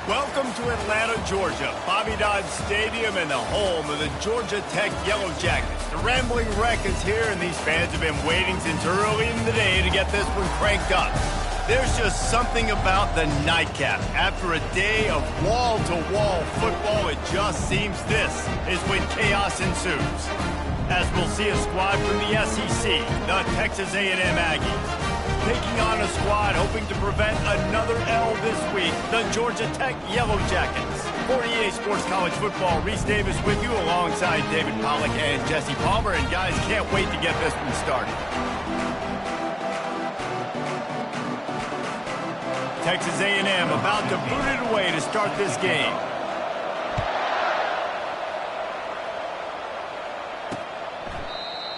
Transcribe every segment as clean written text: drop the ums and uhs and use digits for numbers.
Welcome to Atlanta, Georgia, Bobby Dodd Stadium and the home of the Georgia Tech Yellow Jackets. The Rambling Wreck is here, and these fans have been waiting since early in the day to get this one cranked up. There's just something about the nightcap. After a day of wall-to-wall football, it just seems this is when chaos ensues. As we'll see a squad from the SEC, the Texas A&M Aggies, taking on a squad hoping to prevent another L this week, the Georgia Tech Yellow Jackets. For EA Sports College Football, Reese Davis with you alongside David Pollack and Jesse Palmer. And guys, can't wait to get this one started. Texas A&M about to boot it away to start this game.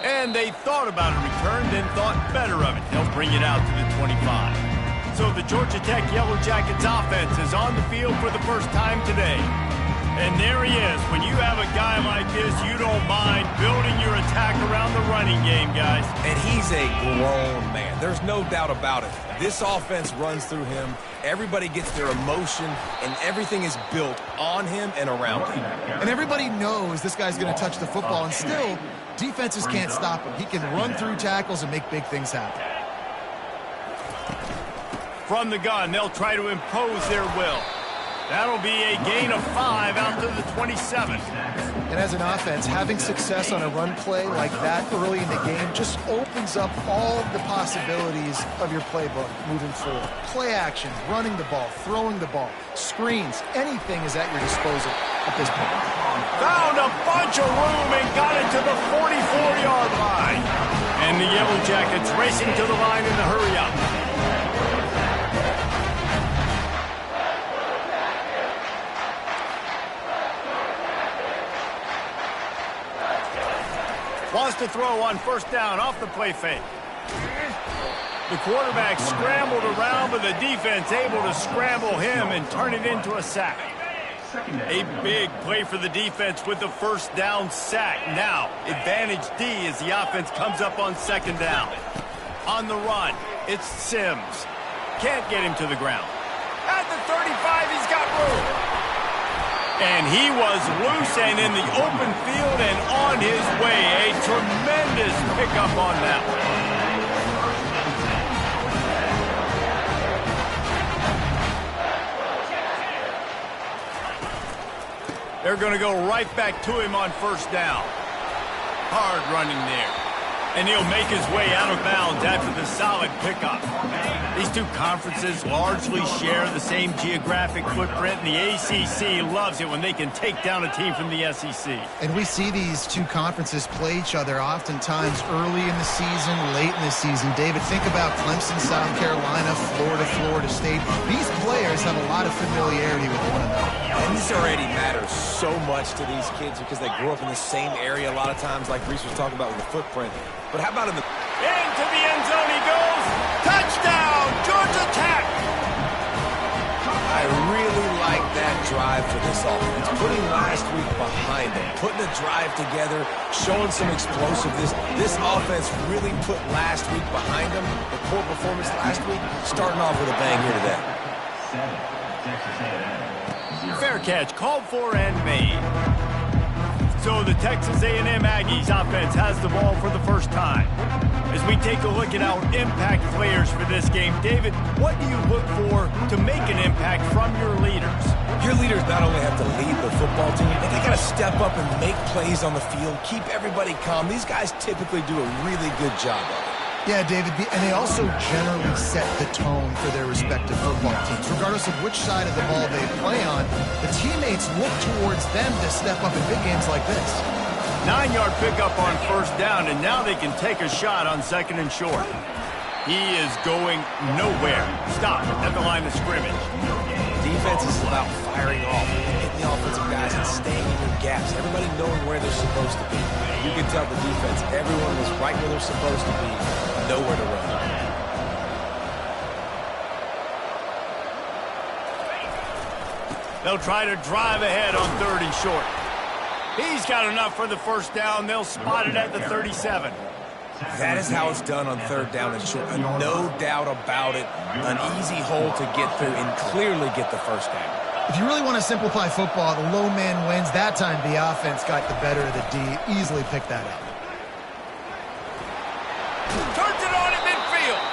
And they thought about a return, then thought better of it. They'll bring it out to the 25. So the Georgia Tech Yellow Jackets offense is on the field for the first time today. And there he is. When you have a guy like this, you don't mind building your attack around the running game, guys. And he's a grown man. There's no doubt about it. This offense runs through him. Everybody gets their emotion, and everything is built on him and around him. And everybody knows this guy's going to touch the football, and still, defenses can't stop him. He can run through tackles and make big things happen. From the gun, they'll try to impose their will. That'll be a gain of 5 out to the 27. And as an offense, having success on a run play like that early in the game just opens up all of the possibilities of your playbook moving forward. Play action, running the ball, throwing the ball, screens, anything is at your disposal at this point. Found a bunch of room and got it to the 44-yard line. And the Yellow Jackets racing to the line in the hurry-up. Wants to throw on first down off the play fake. The quarterback scrambled around, but the defense able to scramble him and turn it into a sack. A big play for the defense with the first down sack. Now, advantage D as the offense comes up on second down. On the run, it's Sims. Can't get him to the ground. At the 35, he's got room. And he was loose and in the open field and on his way. A tremendous pickup on that one. They're going to go right back to him on first down. Hard running there. And he'll make his way out of bounds after the solid pickup. These two conferences largely share the same geographic footprint, and the ACC loves it when they can take down a team from the SEC. And we see these two conferences play each other oftentimes early in the season, late in the season. David, think about Clemson, South Carolina, Florida State. These players have a lot of familiarity with one another. And this already matters so much to these kids because they grew up in the same area a lot of times, like Reese was talking about with the footprint. But how about in the... Into the end zone he goes. Touchdown, Georgia Tech. I really like that drive for this offense. Putting last week behind them, putting a drive together, showing some explosiveness. This offense really put last week behind them. The poor performance last week, starting off with a bang here today. Fair catch, called for and made. So the Texas A&M Aggies offense has the ball for the first time. As we take a look at our impact players for this game, David, what do you look for to make an impact from your leaders? Your leaders not only have to lead the football team, but they got to step up and make plays on the field, keep everybody calm. These guys typically do a really good job of it. Yeah, David, and they also generally set the tone for their respective football teams. Regardless of which side of the ball they play on, the teammates look towards them to step up in big games like this. 9-yard pickup on first down, and now they can take a shot on second and short. He is going nowhere. Stop at the line of scrimmage. Defense is about firing off, hitting the offensive guys and staying in their gaps. Everybody knowing where they're supposed to be. You can tell the defense, everyone was right where they're supposed to be, nowhere to run. They'll try to drive ahead on third and short. He's got enough for the first down. They'll spot it at the 37. That is how it's done on third down and short. No doubt about it. An easy hole to get through and clearly get the first down. If you really want to simplify football, the low man wins. That time, the offense got the better of the D. Easily picked that up. Turns it on at midfield.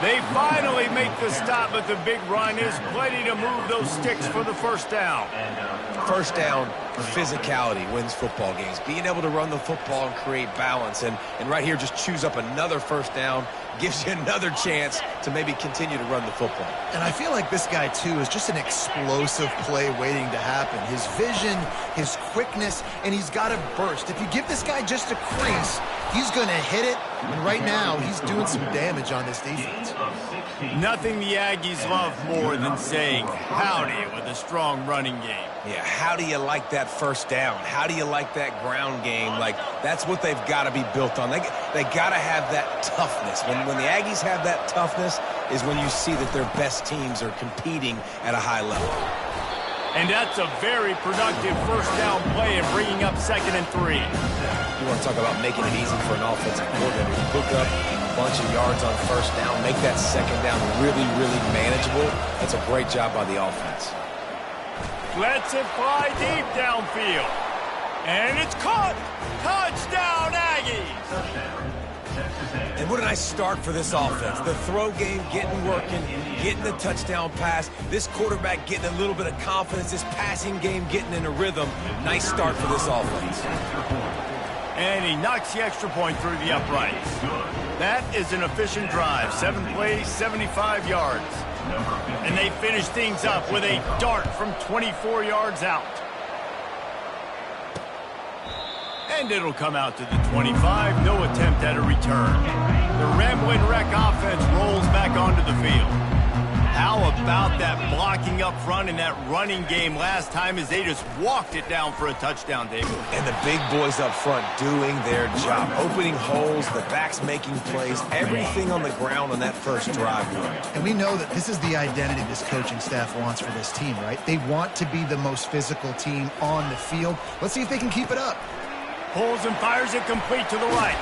They finally make the stop, but the big run is plenty to move those sticks for the first down. First down, physicality wins football games. Being able to run the football and create balance. And right here, just choose up another first down. Gives you another chance to maybe continue to run the football. And I feel like this guy, too, is just an explosive play waiting to happen. His vision, his quickness, and he's got a burst. If you give this guy just a crease, he's going to hit it. And right now, he's doing some damage on this defense. Nothing the Aggies love more than saying howdy with a strong running game. Yeah, how do you like that first down? How do you like that ground game? Like, that's what they've got to be built on. They got to have that toughness. When the Aggies have that toughness is when you see that their best teams are competing at a high level. And that's a very productive first down play and bringing up 2nd and 3. You want to talk about making it easy for an offensive coordinator to hook up a bunch of yards on first down, make that second down really, really manageable. That's a great job by the offense. Lets it fly deep downfield. And it's caught. Touchdown, Aggies. And what a nice start for this offense. The throw game getting working, getting the touchdown pass. This quarterback getting a little bit of confidence. This passing game getting in a rhythm. Nice start for this offense. And he knocks the extra point through the uprights. That is an efficient drive. 7 plays, 75 yards. And they finish things up with a dart from 24 yards out. And it'll come out to the 25. No attempt at a return. The Rambling Wreck offense rolls back onto the field. How about that blocking up front and that running game last time as they just walked it down for a touchdown, David? And the big boys up front doing their job. Opening holes, the backs making plays, everything on the ground on that first drive. And we know that this is the identity this coaching staff wants for this team, right? They want to be the most physical team on the field. Let's see if they can keep it up. Pulls and fires it complete to the right.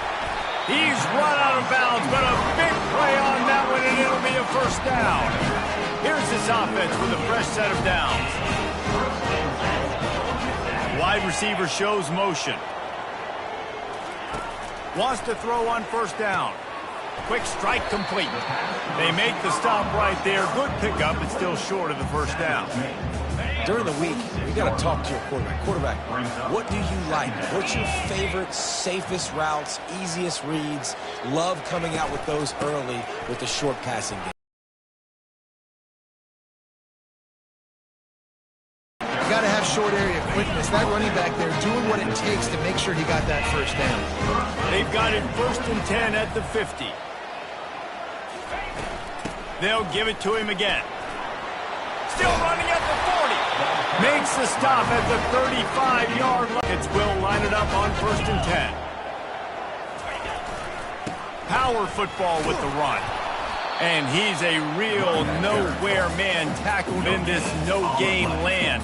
He's run out of bounds, but a big play on that one, and it'll be a first down. Here's this offense with a fresh set of downs. Wide receiver shows motion. Wants to throw on first down. Quick strike complete. They make the stop right there. Good pickup, but still short of the first down. During the week, you got to talk to your quarterback. Quarterback, what do you like? What's your favorite, safest routes, easiest reads? Love coming out with those early with the short passing game. You got to have short area quickness. That running back there doing what it takes to make sure he got that first down. They've got it 1st and 10 at the 50. They'll give it to him again. Still running at the 40. Makes the stop at the 35-yard line. It's will line it up on 1st and 10. Power football with the run. And he's a real nowhere man tackled in this no-gain land.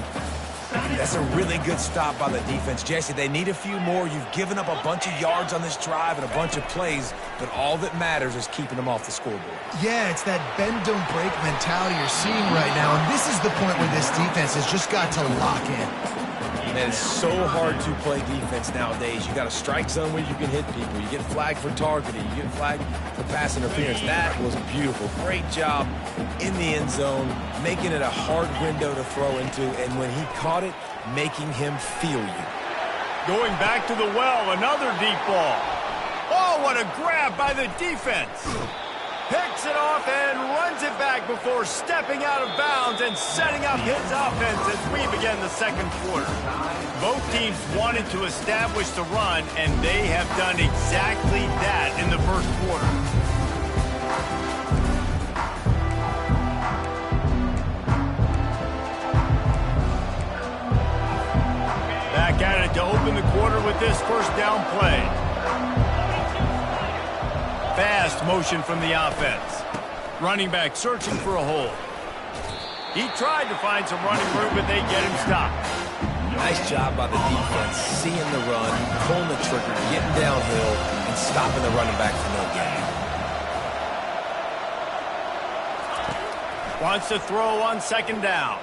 That's a really good stop by the defense. Jesse, they need a few more. You've given up a bunch of yards on this drive and a bunch of plays, but all that matters is keeping them off the scoreboard. Yeah, it's that bend, don't break mentality you're seeing right now, and this is the point where this defense has just got to lock in. Man, it's so hard to play defense nowadays. You got a strike zone where you can hit people. You get flagged for targeting. You get flagged for pass interference. That was beautiful. Great job in the end zone, making it a hard window to throw into, and when he caught it, making him feel you. Going back to the well, another deep ball. Oh, what a grab by the defense. Picks it off and runs it back before stepping out of bounds and setting up his offense as we begin the second quarter. Both teams wanted to establish the run, and they have done exactly that in the first quarter. Back at it to open the quarter with this first down play. Fast motion from the offense. Running back searching for a hole. He tried to find some running room, but they get him stopped. Nice job by the defense, seeing the run, pulling the trigger, getting downhill, and stopping the running back for no gain. Wants to throw on 2nd down.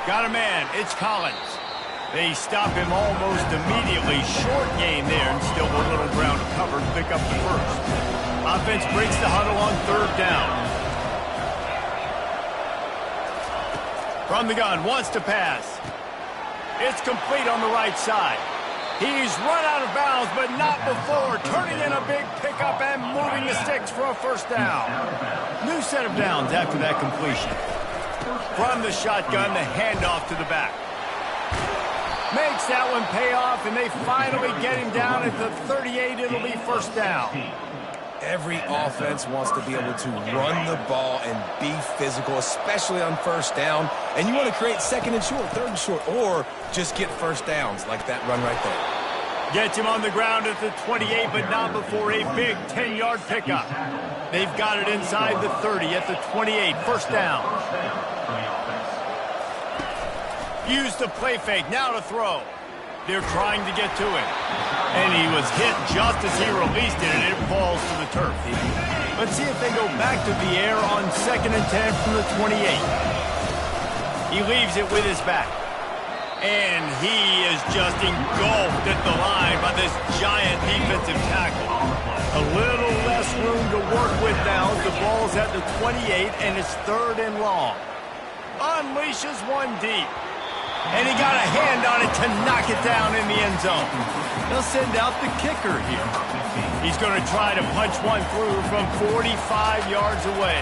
Got a man. It's Collins. They stop him almost immediately. Short gain there, and still a little ground covered. Pick up the first. Offense breaks the huddle on third down. From the gun, wants to pass. It's complete on the right side. He's run out of bounds, but not before. Turning in a big pickup and moving the sticks for a first down. New set of downs after that completion. From the shotgun, the handoff to the back. Makes that one pay off, and they finally get him down at the 38. It'll be first down. Every offense wants to be able to run the ball and be physical, especially on first down. And you want to create second and short, third and short, or just get first downs like that run right there. Gets him on the ground at the 28, but not before a big 10-yard pickup. They've got it inside the 30 at the 28. First down. Use the play fake. Now to throw. They're trying to get to him. And he was hit just as he released it, and it falls to the turf. Let's see if they go back to the air on 2nd and 10 from the 28. He leaves it with his back. And he is just engulfed at the line by this giant defensive tackle. A little less room to work with now. The ball's at the 28, and it's 3rd and long. Unleashes one deep. And he got a hand on it to knock it down in the end zone. They'll send out the kicker here. He's going to try to punch one through from 45 yards away.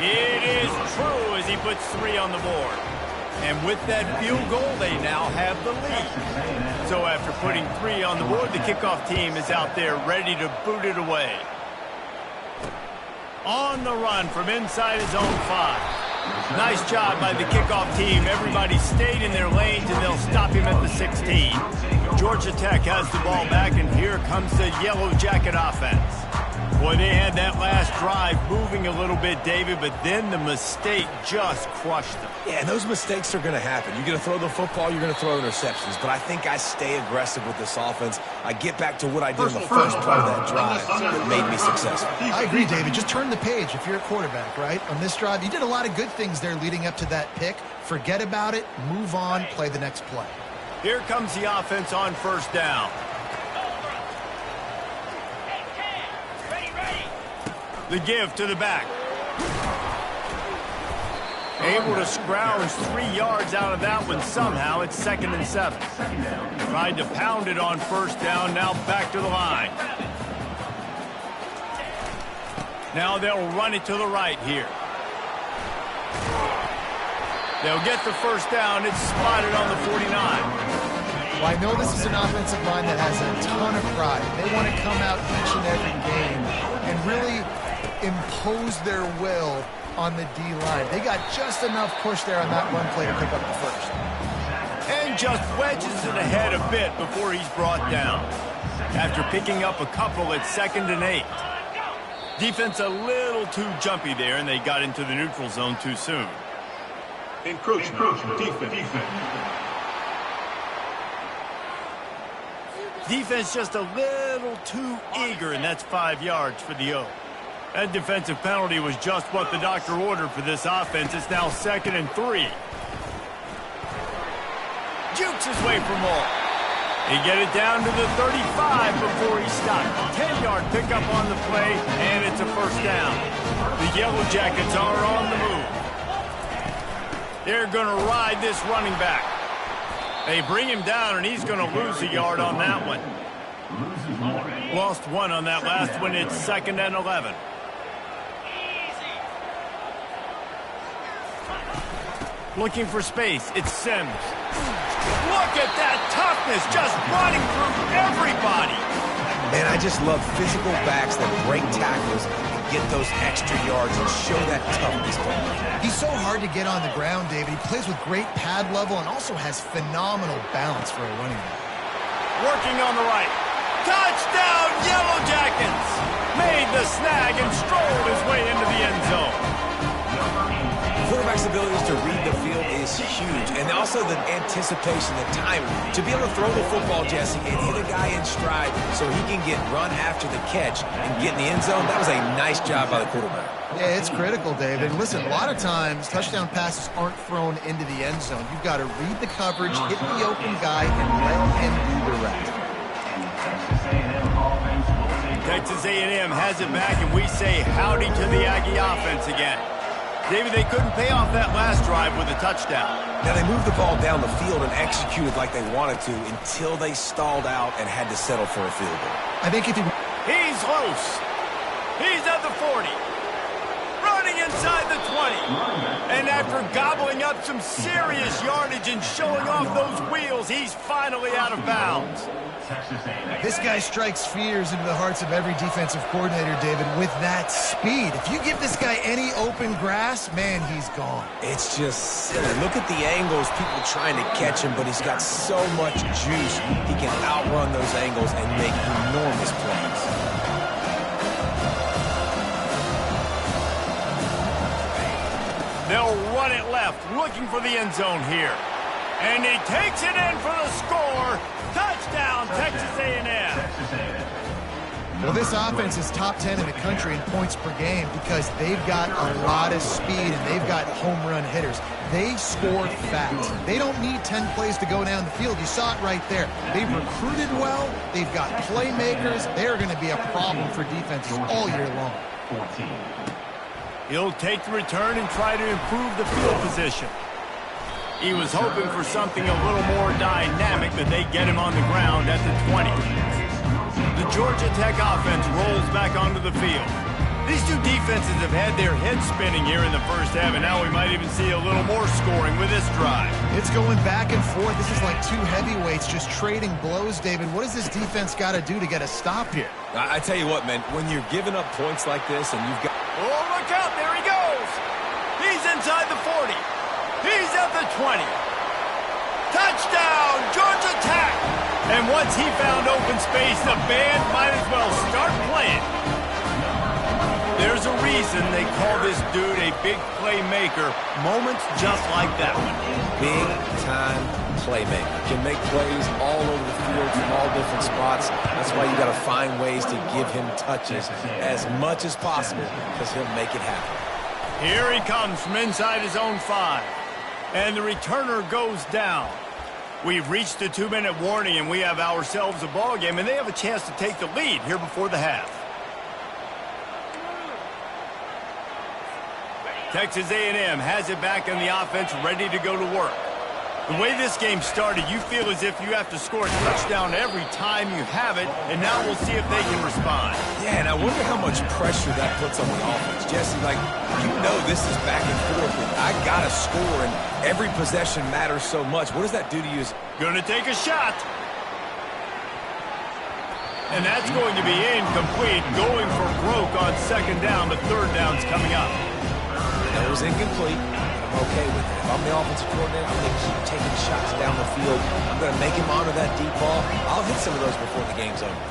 It is true as he puts 3 on the board. And with that field goal, they now have the lead. So after putting 3 on the board, the kickoff team is out there ready to boot it away. On the run from inside his own 5. Nice job by the kickoff team. Everybody stayed in their lanes, and they'll stop him at the 16. Georgia Tech has the ball back, and here comes the Yellow Jacket offense. Boy, they had that last drive moving a little bit, David, but then the mistake just crushed them. Yeah, and those mistakes are going to happen. You're going to throw the football, you're going to throw interceptions. But I think I stay aggressive with this offense. I get back to what I did in the first part of that drive that made me successful. I agree, David. Just turn the page if you're a quarterback, right? On this drive, you did a lot of good things there leading up to that pick. Forget about it, move on, play the next play. Here comes the offense on first down. The give to the back. Able to scrounge 3 yards out of that one somehow. It's 2nd and 7. Tried to pound it on first down. Now back to the line. Now they'll run it to the right here. They'll get the first down. It's spotted on the 49. Well, I know this is an offensive line that has a ton of pride. They want to come out each and every game and really impose their will on the D-line. They got just enough push there on that run play to pick up the first. And just wedges it ahead a bit before he's brought down. After picking up a couple at 2nd and 8. Defense a little too jumpy there, and they got into the neutral zone too soon. Encroachment. Defense just a little too eager, and that's 5 yards for the O. That defensive penalty was just what the doctor ordered for this offense. It's now 2nd and 3. Jukes his way for more. They get it down to the 35 before he stopped. 10-yard pickup on the play, and it's a first down. The Yellow Jackets are on the move. They're going to ride this running back. They bring him down, and he's going to lose a yard on that one. Lost 1 on that last one. It's 2nd and 11. Looking for space. It's Sims. Look at that toughness, just running through everybody. Man, I just love physical backs that break tackles and get those extra yards and show that toughness. He's so hard to get on the ground, David. He plays with great pad level and also has phenomenal balance for a running back. Working on the right. Touchdown, Yellow Jackets! Made the snag and strolled his way into the end zone. Quarterbacks have abilities to read the field is huge. And also the anticipation, the timing. To be able to throw the football, Jesse, and hit a guy in stride so he can get run after the catch and get in the end zone, that was a nice job by the quarterback. Yeah, it's critical, David. Listen, a lot of times touchdown passes aren't thrown into the end zone. You've got to read the coverage, hit the open guy, and let him do the rest. Texas A&M has it back, and we say howdy to the Aggie offense again. David, they couldn't pay off that last drive with a touchdown. Now, they moved the ball down the field and executed like they wanted to until they stalled out and had to settle for a field goal. I think if you... He's loose. He's at the 40. Running inside the 20. And after gobbling up some serious yardage and showing off those wheels, he's finally out of bounds. This guy strikes fears into the hearts of every defensive coordinator, David, with that speed. If you give this guy any open grass, man, he's gone. It's just silly. Look at the angles, people trying to catch him, but he's got so much juice. He can outrun those angles and make enormous plays. They'll run it left, looking for the end zone here. And he takes it in for the score. Touchdown, Texas A&M. Well, this offense is top 10 in the country in points per game because they've got a lot of speed and they've got home run hitters. They score fast. They don't need 10 plays to go down the field. You saw it right there. They've recruited well. They've got playmakers. They're going to be a problem for defenses all year long. He'll take the return and try to improve the field position. He was hoping for something a little more dynamic, but they get him on the ground at the 20. The Georgia Tech offense rolls back onto the field. These two defenses have had their heads spinning here in the first half, and now we might even see a little more scoring with this drive. It's going back and forth. This is like two heavyweights just trading blows, David. What does this defense got to do to get a stop here? I tell you what, man, when you're giving up points like this and you've got... Oh, look out. There he goes. He's inside the 40. He's at the 20. Touchdown, Georgia Tech. And once he found open space, the band might as well start playing. There's a reason they call this dude a big playmaker. Moments just like that one. Big-time playmaker. Can make plays all over the field from all different spots. That's why you got to find ways to give him touches as much as possible because he'll make it happen. Here he comes from inside his own 5. And the returner goes down. We've reached the 2-minute warning, and we have ourselves a ball game, and they have a chance to take the lead here before the half. Texas A&M has it back in the offense, ready to go to work. The way this game started, you feel as if you have to score a touchdown every time you have it, and now we'll see if they can respond. Yeah, and I wonder how much pressure that puts on the offense. Jesse, like, you know this is back and forth, and I got to score, and every possession matters so much. What does that do to you? Gonna take a shot. And that's going to be incomplete, going for broke on second down, but third down's coming up. That was incomplete. I'm okay with it. If I'm the offensive coordinator, I'm going to keep taking shots down the field. I'm going to make him honor that deep ball. I'll hit some of those before the game's over.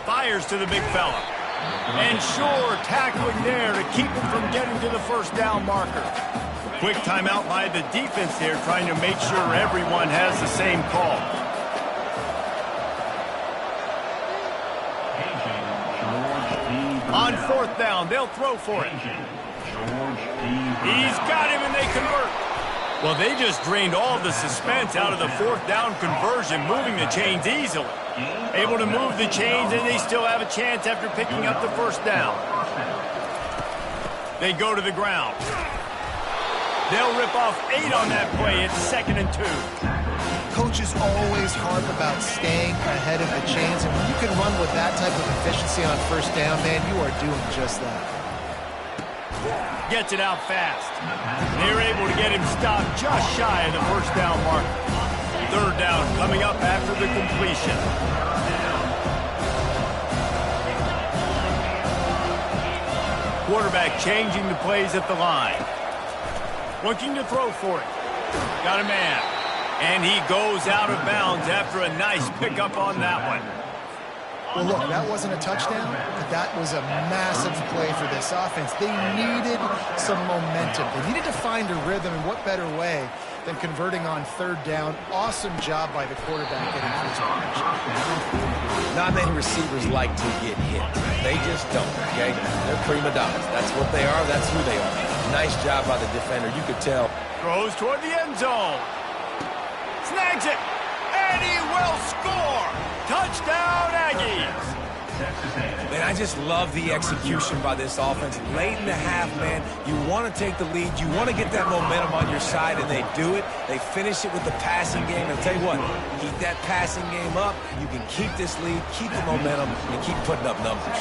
Fires to the big fella. And sure, tackling there to keep him from getting to the first down marker. Quick timeout by the defense there, trying to make sure everyone has the same call. On fourth down, they'll throw for it. He's got him, and they convert. Well, they just drained all the suspense out of the fourth down conversion, moving the chains easily. Able to move the chains, and they still have a chance after picking up the first down. They go to the ground. They'll rip off 8 on that play. It's 2nd and 2. Coaches always harp about staying ahead of the chains, and when you can run with that type of efficiency on first down, man, you are doing just that. Gets it out fast. They're able to get him stopped just shy of the first down mark. Third down coming up after the completion. Quarterback changing the plays at the line. Looking to throw for it. Got a man. And he goes out of bounds after a nice pickup on that one. Well, look, that wasn't a touchdown, but that was a massive play for this offense. They needed some momentum. They needed to find a rhythm, and what better way than converting on third down. Awesome job by the quarterback getting through his progression. Not many receivers like to get hit. They just don't, okay? They're prima donnas. That's what they are. That's who they are. Nice job by the defender. You could tell. Throws toward the end zone. Snags it. And he will score. Touchdown, Aggies. Man, I just love the execution by this offense. Late in the half, man, you want to take the lead. You want to get that momentum on your side, and they do it. They finish it with the passing game. And I'll tell you what, keep that passing game up. You can keep this lead, keep the momentum, and keep putting up numbers.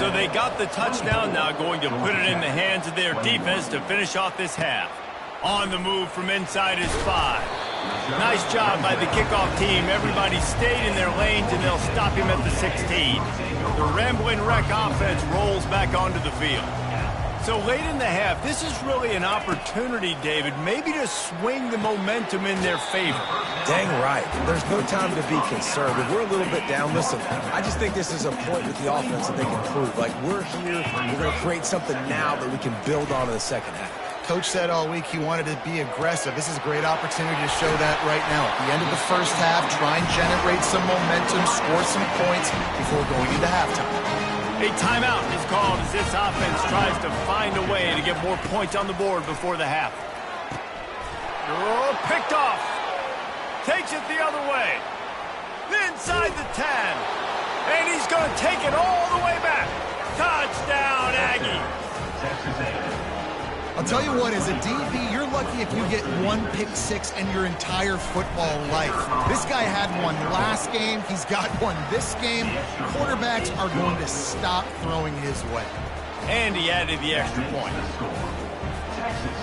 So they got the touchdown, now going to put it in the hands of their defense to finish off this half. On the move from inside his 5. Nice job by the kickoff team. Everybody stayed in their lanes, and they'll stop him at the 16. The Rambling Wreck offense rolls back onto the field. So late in the half, this is really an opportunity, David, maybe to swing the momentum in their favor. Dang right. There's no time to be conservative. We're a little bit down. Listen, I just think this is a point with the offense that they can prove. Like, we're here, we're going to create something now that we can build on in the second half. Coach said all week he wanted to be aggressive. This is a great opportunity to show that right now. At the end of the first half, try and generate some momentum, score some points before going into halftime. A timeout is called as this offense tries to find a way to get more points on the board before the half. Oh, picked off. Takes it the other way. Inside the 10. And he's going to take it all the way back. Touchdown, Aggie. I'll tell you what, as a DB, you're lucky if you get one pick six in your entire football life. This guy had one last game. He's got one this game. Quarterbacks are going to stop throwing his way. And he added the extra point.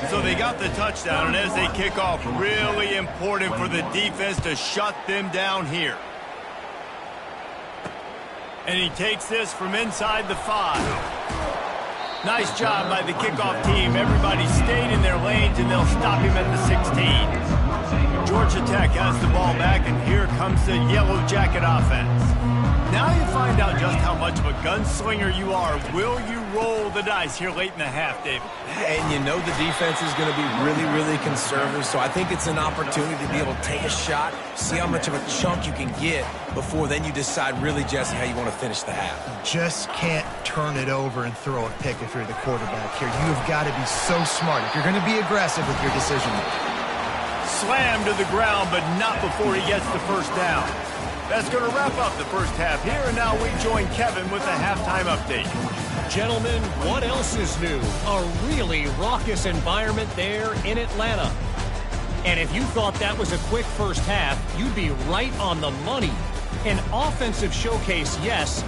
So they got the touchdown, and as they kick off, really important for the defense to shut them down here. And he takes this from inside the 5. Nice job by the kickoff team. Everybody stayed in their lanes, and they'll stop him at the 16. Georgia Tech has the ball back, and here comes the Yellow Jacket offense. Now you find out just how much of a gunslinger you are. Will you roll the dice here late in the half, David? And you know the defense is going to be really, really conservative, so I think it's an opportunity to be able to take a shot, see how much of a chunk you can get before then you decide really just how you want to finish the half. Just can't turn it over and throw a pick if you're the quarterback here. You've got to be so smart if you're going to be aggressive with your decision making. Slammed to the ground, but not before he gets the first down. That's going to wrap up the first half here, and now we join Kevin with the halftime update. Gentlemen, what else is new? A really raucous environment there in Atlanta. And if you thought that was a quick first half, you'd be right on the money. An offensive showcase, yes,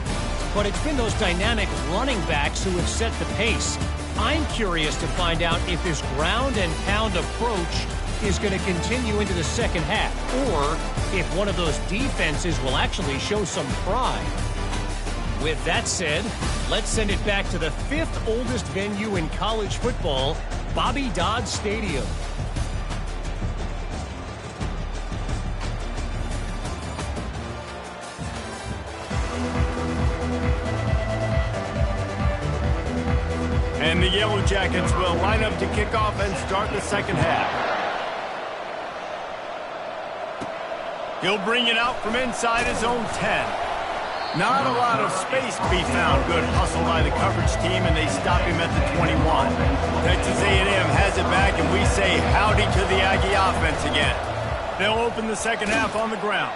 but it's been those dynamic running backs who have set the pace. I'm curious to find out if this ground and pound approach is going to continue into the second half, or if one of those defenses will actually show some pride. With that said, let's send it back to the 5th oldest venue in college football, Bobby Dodd Stadium. And the Yellow Jackets will line up to kick off and start the second half. He'll bring it out from inside his own 10. Not a lot of space to be found. Good hustle by the coverage team, and they stop him at the 21. Texas A&M has it back, and we say howdy to the Aggie offense again. They'll open the second half on the ground.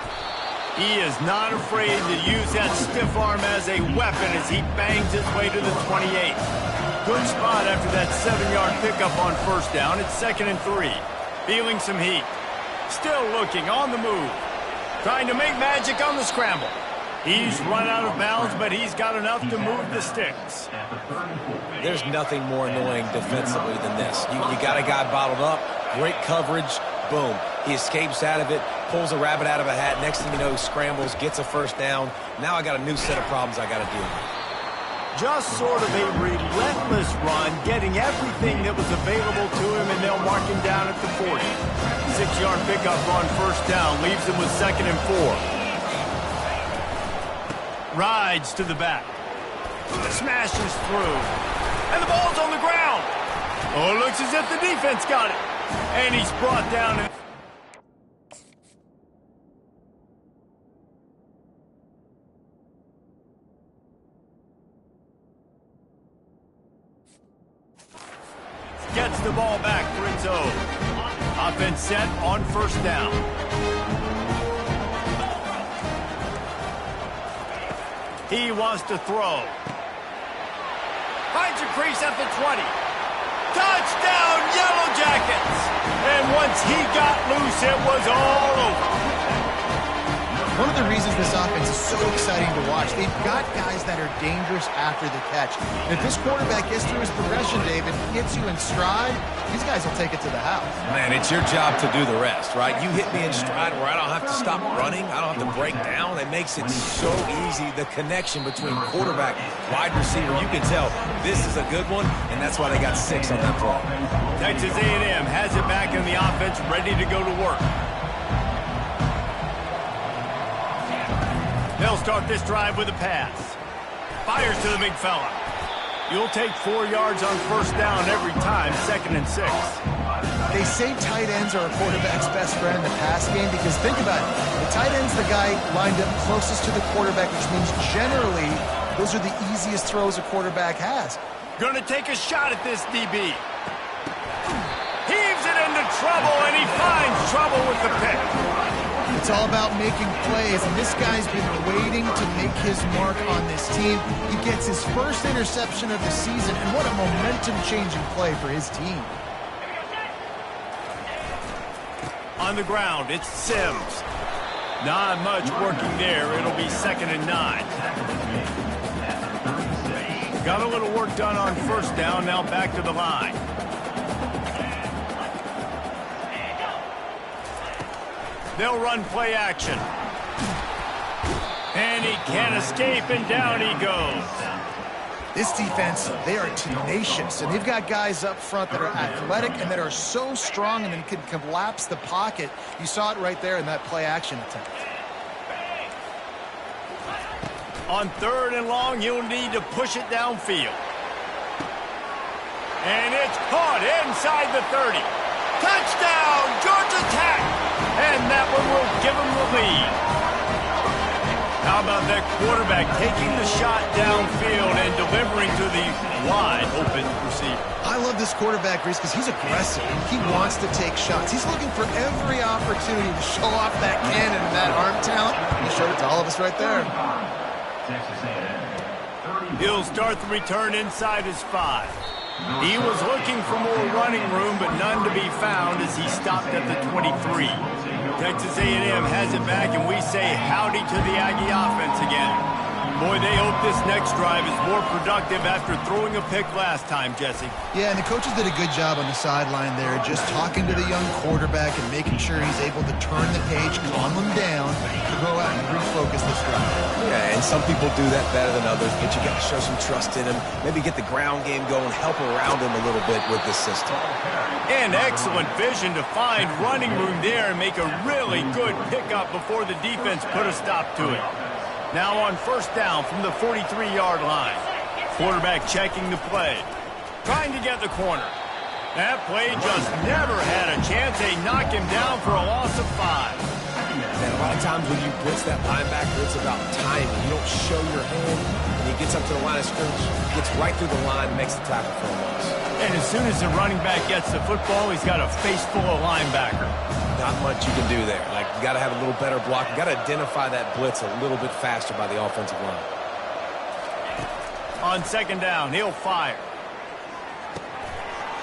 He is not afraid to use that stiff arm as a weapon as he bangs his way to the 28. Good spot after that 7-yard pickup on first down. It's 2nd and 3. Feeling some heat. Still looking on the move. Trying to make magic on the scramble. He's run out of bounds, but he's got enough to move the sticks. There's nothing more annoying defensively than this. You got a guy bottled up, great coverage, boom. He escapes out of it, pulls a rabbit out of a hat. Next thing you know, he scrambles, gets a first down. Now I got a new set of problems I got to deal with. Just sort of a relentless run, getting everything that was available to him, and they'll mark him down at the 40. 6-yard pickup on first down leaves him with 2nd and 4. Rides to the back. Smashes through. And the ball's on the ground. Oh, it looks as if the defense got it. And he's brought down. Gets the ball back for its own. Offense set on first down. He wants to throw. Finds a crease at the 20. Touchdown, Yellow Jackets! And once he got loose, it was all over. One of the reasons this offense is so exciting to watch, they've got guys that are dangerous after the catch. And if this quarterback gets through his progression, David, hits you in stride, these guys will take it to the house. Man, it's your job to do the rest, right? You hit me in stride where I don't have to stop running. I don't have to break down. It makes it so easy, the connection between quarterback, wide receiver. You can tell this is a good one, and that's why they got 6 on that play. Texas A&M has it back in the offense, ready to go to work. They'll start this drive with a pass. Fires to the big fella. You'll take 4 yards on first down every time, 2nd and 6. They say tight ends are a quarterback's best friend in the pass game because think about it. The tight end's the guy lined up closest to the quarterback, which means generally those are the easiest throws a quarterback has. Gonna take a shot at this DB. Heaves it into trouble, and he finds trouble with the pick. It's all about making plays, and this guy's been waiting to make his mark on this team. He gets his first interception of the season, and what a momentum-changing play for his team. On the ground, it's Sims. Not much working there. It'll be 2nd and 9. Got a little work done on first down, now back to the line. They'll run play action. And he can't escape, and down he goes. This defense, they are tenacious, and they've got guys up front that are athletic and that are so strong and then can collapse the pocket. You saw it right there in that play action attempt. On 3rd and long, you'll need to push it downfield. And it's caught inside the 30. Touchdown, Georgia Tech! And that one will give them the lead. How about that quarterback taking the shot downfield and delivering to the wide-open receiver? I love this quarterback, Reese, because he's aggressive. He wants to take shots. He's looking for every opportunity to show off that cannon and that arm talent. He showed it to all of us right there. He'll start the return inside his 5. He was looking for more running room, but none to be found as he stopped at the 23. Texas A&M has it back, and we say howdy to the Aggie offense again. Boy, they hope this next drive is more productive after throwing a pick last time, Jesse. Yeah, and the coaches did a good job on the sideline there, just talking to the young quarterback and making sure he's able to turn the page, calm him down, to go out and refocus this drive. Yeah, and some people do that better than others, but you got to show some trust in him, maybe get the ground game going, help around him a little bit with this system. And excellent vision to find running room there and make a really good pickup before the defense put a stop to it. Now on first down from the 43-yard line. Quarterback checking the play. Trying to get the corner. That play just never had a chance. They knock him down for a loss of 5. And a lot of times when you blitz that linebacker, it's about timing. You don't show your hand. When he gets up to the line of scrimmage, gets right through the line, makes the tackle for a loss. And as soon as the running back gets the football, he's got a face full of linebacker. Not much you can do there. Like, you got to have a little better block. You got to identify that blitz a little bit faster by the offensive line. On second down, he'll fire.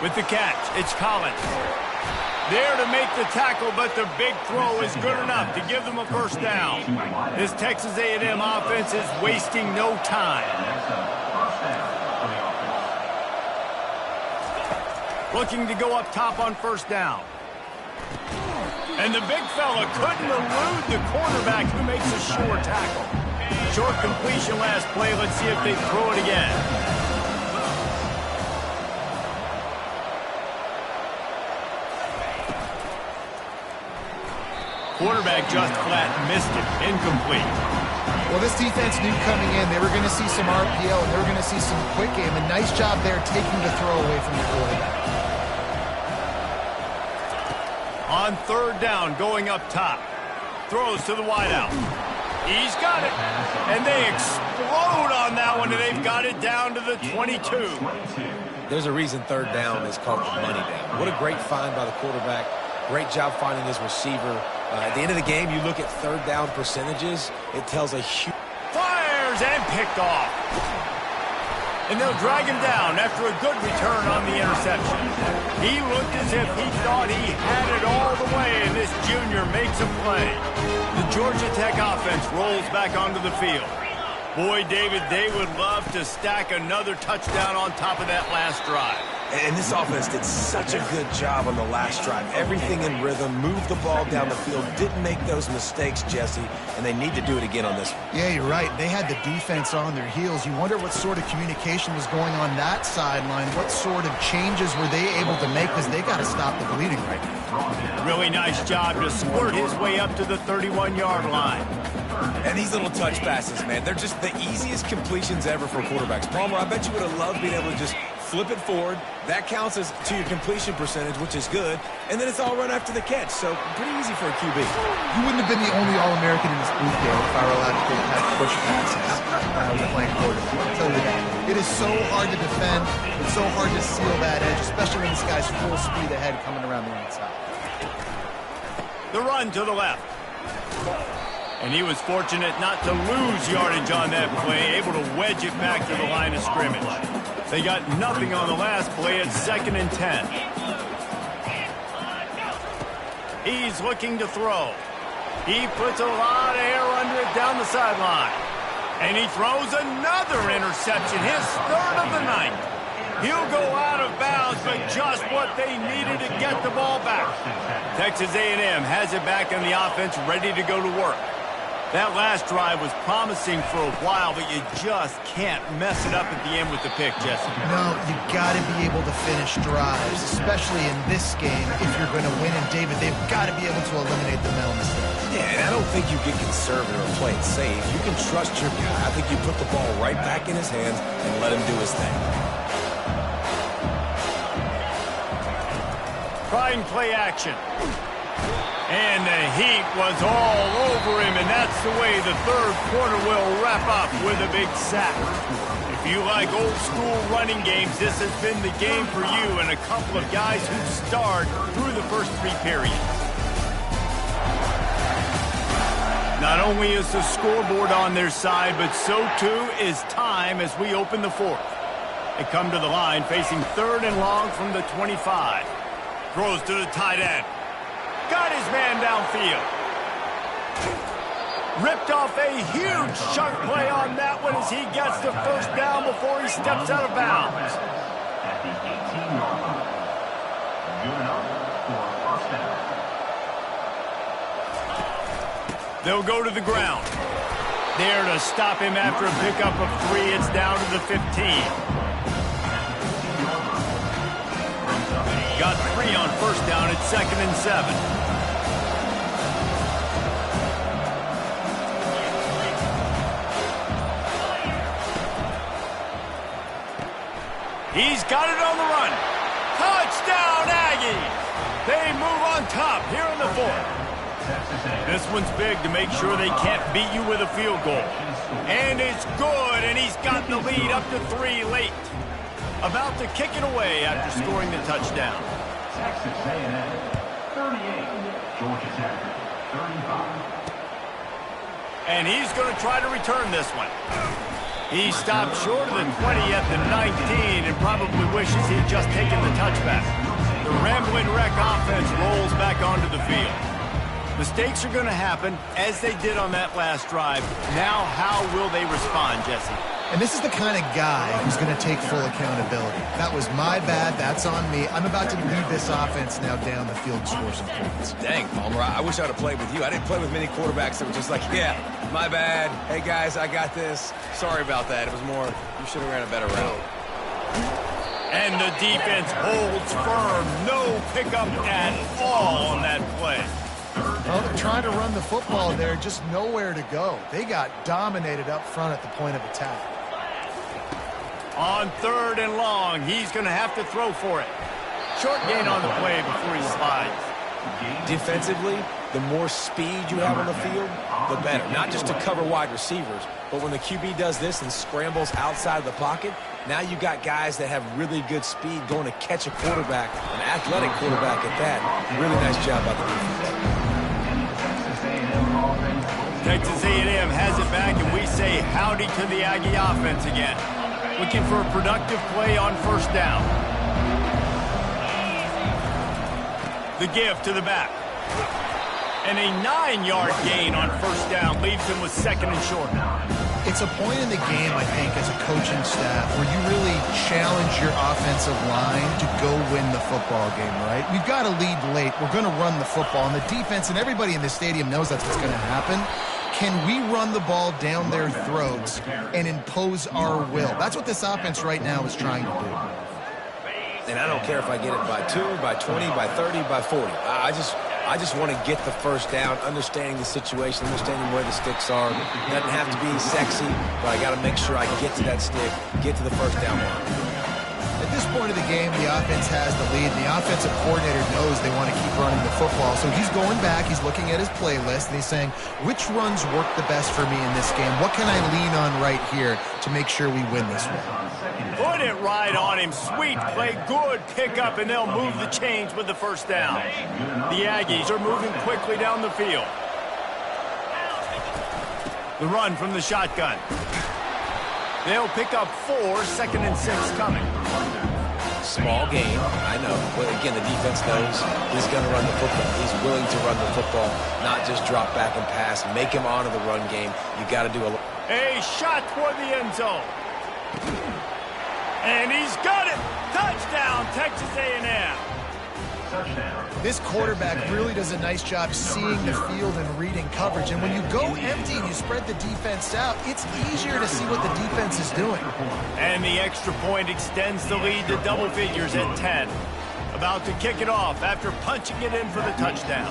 With the catch, it's Collins. There to make the tackle, but the big throw is good enough to give them a first down. This Texas A&M offense is wasting no time. Looking to go up top on first down. And the big fella couldn't elude the cornerback who makes a sure tackle. Short completion last play. Let's see if they throw it again. Quarterback just flat missed it. Incomplete. Well, this defense knew coming in they were going to see some RPO and they were going to see some quick game. And nice job there taking the throw away from the quarterback. On third down, going up top. Throws to the wideout. He's got it. And they explode on that one, and they've got it down to the 22. There's a reason third down is called the money down. What a great find by the quarterback. Great job finding his receiver. At the end of the game, you look at third down percentages, it tells a huge... Fires and picked off. And they'll drag him down after a good return on the interception. He looked as if he thought he had it all the way, and this junior makes a play. The Georgia Tech offense rolls back onto the field. Boy, David, they would love to stack another touchdown on top of that last drive. And this offense did such a good job on the last drive. Everything in rhythm, moved the ball down the field, didn't make those mistakes, Jesse, and they need to do it again on this one. Yeah, you're right. They had the defense on their heels. You wonder what sort of communication was going on that sideline. What sort of changes were they able to make, because they got to stop the bleeding right now. Really nice job to squirt his way up to the 31-yard line. And these little touch passes, man, they're just the easiest completions ever for quarterbacks. Palmer, I bet you would have loved being able to just flip it forward. That counts as to your completion percentage, which is good. And then it's all run after the catch, so pretty easy for a QB. You wouldn't have been the only All-American in this booth game if I were allowed to push passes when I was playing quarterback. I'll tell you that. It is so hard to defend. It's so hard to seal that edge, especially when this guy's full speed ahead coming around the outside. The run to the left. And he was fortunate not to lose yardage on that play, able to wedge it back to the line of scrimmage. They got nothing on the last play at 2nd and 10. He's looking to throw. He puts a lot of air under it down the sideline. And he throws another interception, his third of the night. He'll go out of bounds, but just what they needed to get the ball back. Texas A&M has it back in the offense, ready to go to work. That last drive was promising for a while, but you just can't mess it up at the end with the pick, Jesse. No, you got to be able to finish drives, especially in this game if you're going to win. And, David, they've got to be able to eliminate the mental mistakes. Yeah, and I don't think you get conservative or play it safe. You can trust your guy. I think you put the ball right back in his hands and let him do his thing. Trying play action. And the heat was all over him, and that's the way the third quarter will wrap up with a big sack. If you like old-school running games, this has been the game for you and a couple of guys who starred through the first 3 periods. Not only is the scoreboard on their side, but so too is time as we open the 4th. They come to the line facing 3rd and long from the 25. Throws to the tight end. Got his man downfield. Ripped off a huge chunk play on that one as he gets the first down before he steps out of bounds. At the 18-yard line. Good enough for a first down. They'll go to the ground. There to stop him after a pickup of 3. It's down to the 15. Got 3 on first down at 2nd and 7. He's got it on the run. Touchdown, Aggies! They move on top here in the 4th. This one's big to make sure they can't beat you with a field goal. And it's good, and he's got the lead up to 3 late. About to kick it away after scoring the touchdown. Texas A&M, 38. Georgia Tech, 35. And he's going to try to return this one. He stopped short of the 20 at the 19 and probably wishes he'd just taken the touchback. The Rambling Wreck offense rolls back onto the field. Mistakes are going to happen, as they did on that last drive. Now, how will they respond, Jesse? And this is the kind of guy who's going to take full accountability. That was my bad. That's on me. I'm about to lead this offense now down the field and score some points. Dang, Palmer, I wish I would have played with you. I didn't play with many quarterbacks that were just like, yeah, my bad. Hey, guys, I got this. Sorry about that. It was more, you should have ran a better route. And the defense holds firm. No pickup at all on that play. Well, they're trying to run the football there, just nowhere to go. They got dominated up front at the point of attack. On 3rd and long, he's going to have to throw for it. Short gain on the play before he slides. Defensively, the more speed you have on the field, the better. Not just to cover wide receivers, but when the QB does this and scrambles outside of the pocket, now you got guys that have really good speed going to catch a quarterback, an athletic quarterback at that. Really nice job by the defense. Texas A&M has it back, and we say howdy to the Aggie offense again. Looking for a productive play on 1st down. The give to the back. And a 9-yard gain on 1st down leaves him with 2nd and short. It's a point in the game, I think, as a coaching staff where you really challenge your offensive line to go win the football game, right? We've got to lead late. We're going to run the football. And the defense and everybody in the stadium knows that's what's going to happen. Can we run the ball down their throats and impose our will? That's what this offense right now is trying to do. And I don't care if I get it by 2, by 20, by 30, by 40. I just want to get the 1st down, understanding the situation, understanding where the sticks are. It doesn't have to be sexy, but I got to make sure I get to that stick, get to the 1st down line. At this point of the game, the offense has the lead, and the offensive coordinator knows they want to keep running the football. So he's going back, he's looking at his playlist, and he's saying, which runs work the best for me in this game? What can I lean on right here to make sure we win this one? Put it right on him. Sweet play, good pickup, and they'll move the chains with the 1st down. The Aggies are moving quickly down the field. The run from the shotgun. They'll pick up 4, 2nd and 6 coming. Small game, I know. But again, the defense knows he's going to run the football. He's willing to run the football, not just drop back and pass. Make him honor the run game. You got to do a shot toward the end zone. And he's got it. Touchdown, Texas A&M. This quarterback really does a nice job seeing the field and reading coverage. And when you go empty and you spread the defense out, it's easier to see what the defense is doing. And the extra point extends the lead to double figures at 10. About to kick it off after punching it in for the touchdown.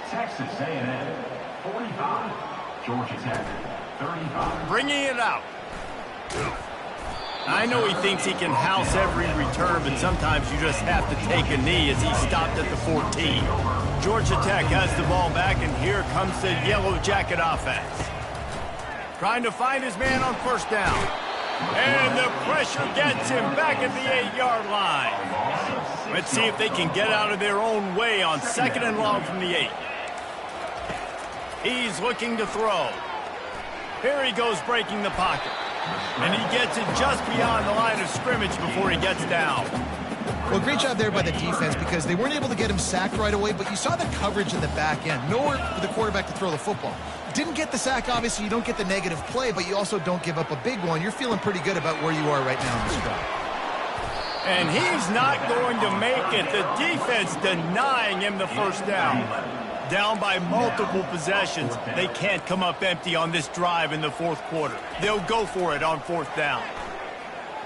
Texas A&M 45, Georgia Tech 35. Bringing it out. I know he thinks he can house every return, but sometimes you just have to take a knee as he stopped at the 14. Georgia Tech has the ball back, and here comes the Yellow Jacket offense. Trying to find his man on 1st down. And the pressure gets him back at the 8-yard line. Let's see if they can get out of their own way on 2nd and long from the 8. He's looking to throw. Here he goes breaking the pocket. And he gets it just beyond the line of scrimmage before he gets down. Well, great job there by the defense because they weren't able to get him sacked right away, but you saw the coverage in the back end. Nowhere for the quarterback to throw the football. Didn't get the sack, obviously. You don't get the negative play, but you also don't give up a big one. You're feeling pretty good about where you are right now in this drive. And he's not going to make it. The defense denying him the 1st down. Down by multiple possessions. They can't come up empty on this drive in the 4th quarter. They'll go for it on 4th down.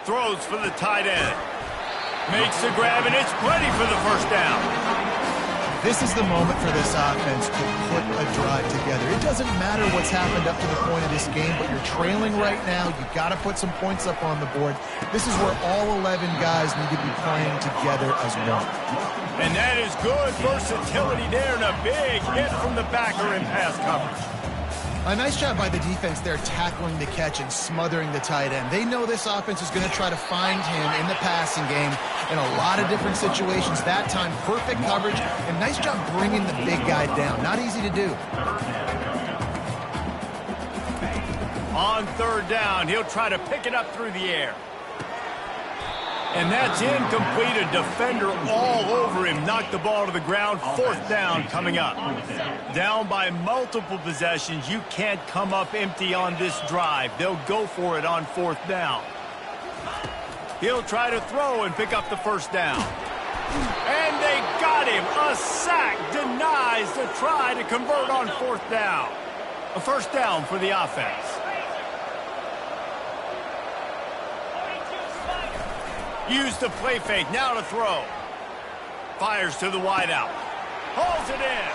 Throws for the tight end. Makes the grab, and it's plenty for the 1st down. This is the moment for this offense to put a drive together. It doesn't matter what's happened up to the point of this game, but you're trailing right now. You've got to put some points up on the board. This is where all 11 guys need to be playing together as one. And that is good versatility there, and a big hit from the backer in pass coverage. A nice job by the defense there tackling the catch and smothering the tight end. They know this offense is going to try to find him in the passing game in a lot of different situations. That time, perfect coverage, and nice job bringing the big guy down. Not easy to do. On 3rd down, he'll try to pick it up through the air. And that's incomplete. A defender all over him. Knocked the ball to the ground. 4th down coming up. Down by multiple possessions. You can't come up empty on this drive. They'll go for it on 4th down. He'll try to throw and pick up the 1st down. And they got him. A sack denies the try to convert on 4th down. A 1st down for the offense. Use the play fake, now to throw. Fires to the wideout. Hauls it in.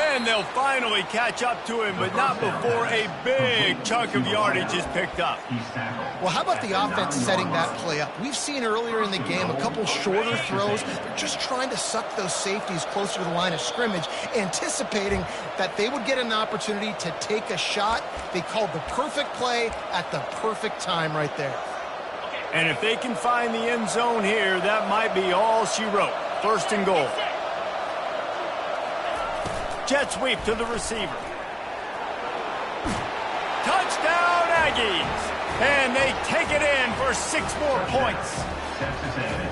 And they'll finally catch up to him, but not before a big chunk of yardage is picked up. Well, how about the offense setting that play up? We've seen earlier in the game a couple shorter throws. They're just trying to suck those safeties closer to the line of scrimmage, anticipating that they would get an opportunity to take a shot. They called the perfect play at the perfect time right there. And if they can find the end zone here, that might be all she wrote. 1st and goal. Jet sweep to the receiver. Touchdown, Aggies! And they take it in for 6 more points.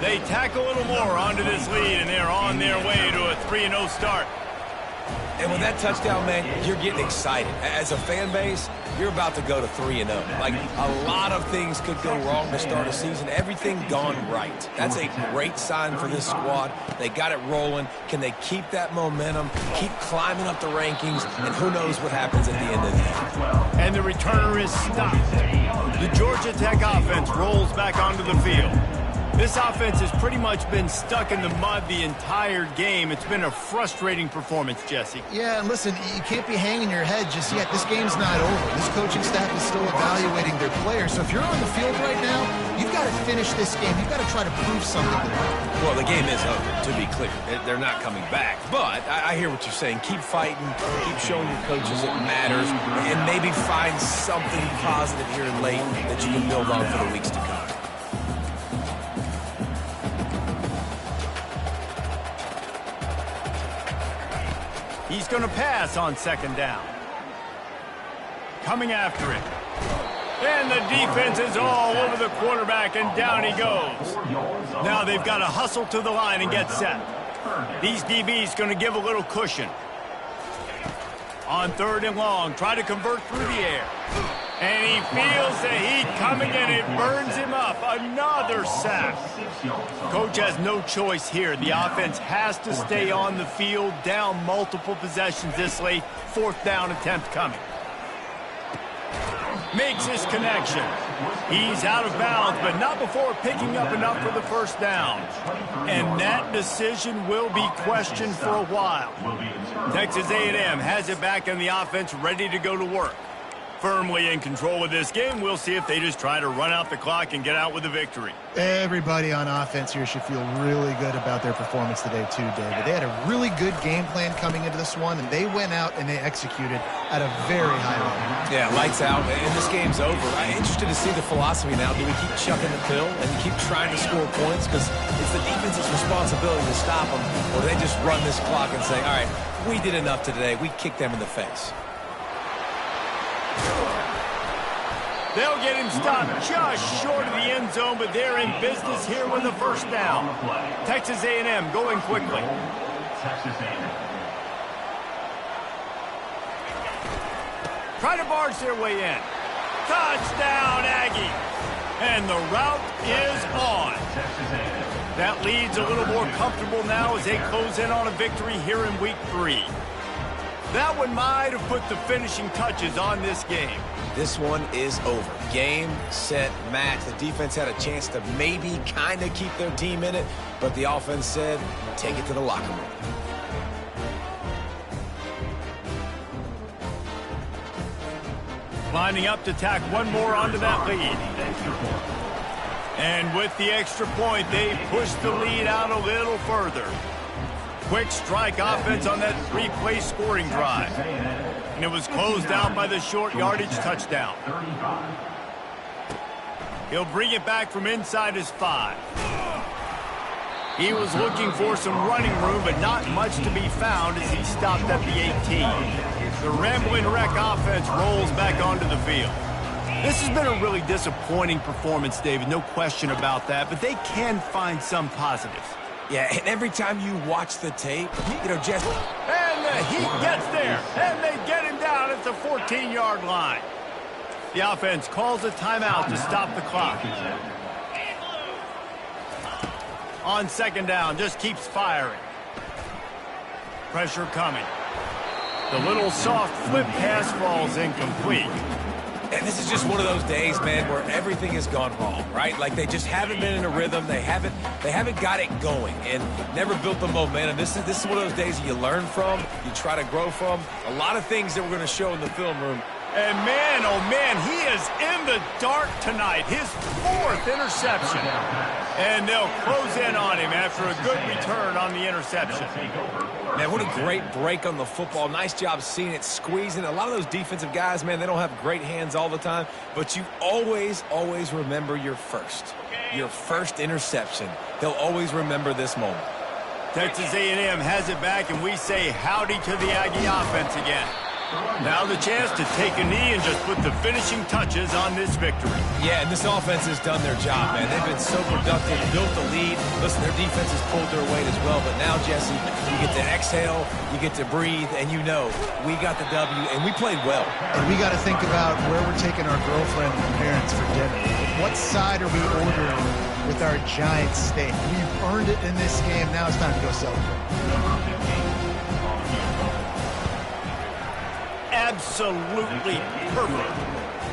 They tack a little more onto this lead, and they're on their way to a 3-0 start. And with that touchdown, man, you're getting excited. As a fan base, you're about to go to 3-0. Like, a lot of things could go wrong to start a season. Everything gone right. That's a great sign for this squad. They got it rolling. Can they keep that momentum, keep climbing up the rankings, and who knows what happens at the end of the year. And the returner is stopped. The Georgia Tech offense rolls back onto the field. This offense has pretty much been stuck in the mud the entire game. It's been a frustrating performance, Jesse. Yeah, and listen, you can't be hanging your head just yet. This game's not over. This coaching staff is still evaluating their players. So if you're on the field right now, you've got to finish this game. You've got to try to prove something to them. Well, the game is over, to be clear. They're not coming back. But I hear what you're saying. Keep fighting. Keep showing your coaches it matters. And maybe find something positive here in late that you can build on for the weeks to come. He's going to pass on 2nd down. Coming after it. And the defense is all over the quarterback, and down he goes. Now they've got to hustle to the line and get set. These DBs going to give a little cushion. On 3rd and long, try to convert through the air. And he feels the heat coming, and it burns him up. Another sack. Coach has no choice here. The offense has to stay on the field, down multiple possessions this late. 4th down attempt coming. Makes his connection. He's out of bounds, but not before picking up enough for the 1st down. And that decision will be questioned for a while. Texas A&M has it back in the offense, ready to go to work. Firmly in control of this game. We'll see if they just try to run out the clock and get out with a victory. Everybody on offense here should feel really good about their performance today too, David. They had a really good game plan coming into this one, and they went out and they executed at a very high level. Yeah, lights out, and this game's over. I'm interested to see the philosophy now. Do we keep chucking the pill and keep trying to score points? Because it's the defense's responsibility to stop them, or they just run this clock and say, all right, we did enough today. We kicked them in the face. They'll get him stopped just short of the end zone, but they're in business here with the 1st down. Texas A&M going quickly. Try to barge their way in. Touchdown, Aggie. And the route is on. That lead's a little more comfortable now as they close in on a victory here in week 3. That one might have put the finishing touches on this game. This one is over. Game, set, match. The defense had a chance to maybe kind of keep their team in it, but the offense said, take it to the locker room. Lining up to tack one more onto that lead. And with the extra point, they push the lead out a little further. Quick strike offense on that 3-play scoring drive. And it was closed out by the short yardage touchdown. He'll bring it back from inside his 5. He was looking for some running room, but not much to be found as he stopped at the 18. The Rambling Wreck offense rolls back onto the field. This has been a really disappointing performance, David, no question about that, but they can find some positives. Yeah, and every time you watch the tape, just... And the Heat gets there, and they get him down at the 14-yard line. The offense calls a timeout to stop the clock. On 2nd down, just keeps firing. Pressure coming. The little soft flip pass falls incomplete. And this is just one of those days, man, where everything has gone wrong, right? Like they just haven't been in a rhythm. They haven't got it going and never built the momentum. This is one of those days you learn from, you try to grow from. A lot of things that we're going to show in the film room. And man, oh man, he is in the dark tonight. His 4th interception. And they'll close in on him after a good return on the interception. Man, what a great break on the football. Nice job seeing it, squeezing. A lot of those defensive guys, man, they don't have great hands all the time, but you always remember your first interception. They'll always remember this moment. Texas A&M has it back, and we say howdy to the Aggie offense again. Now the chance to take a knee and just put the finishing touches on this victory. Yeah, and this offense has done their job, man. They've been so productive, built the lead. Listen, their defense has pulled their weight as well. But now, Jesse, you get to exhale, you get to breathe, and you know we got the W, and we played well. And we got to think about where we're taking our girlfriend and parents for dinner. What side are we ordering with our giant steak? We've earned it in this game. Now it's time to go celebrate. Absolutely perfect.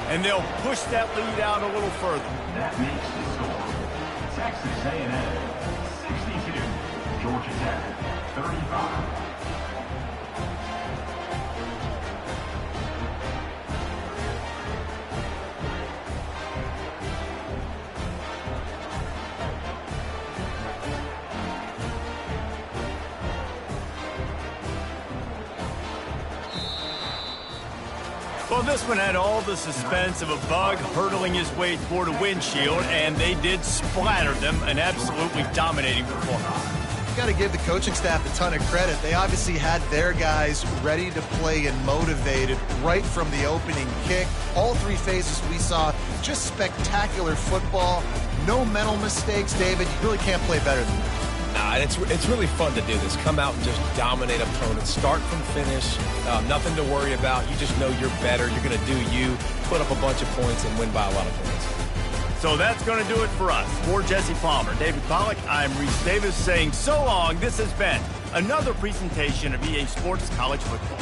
And they'll push that lead out a little further. That makes the score Texas A&M 62, Georgia Tech 35. Well, this one had all the suspense of a bug hurtling his way toward a windshield, and they did splatter them. An absolutely dominating performance. Got to give the coaching staff a ton of credit. They obviously had their guys ready to play and motivated right from the opening kick. All 3 phases we saw, just spectacular football. No mental mistakes, David. You really can't play better than that. Nah, it's really fun to do this. Come out and just dominate opponents. Start from finish. Nothing to worry about. You just know you're better. You're going to do you, put up a bunch of points, and win by a lot of points. So that's going to do it for us. For Jesse Palmer, David Pollack, I'm Reese Davis saying so long. This has been another presentation of EA Sports College Football.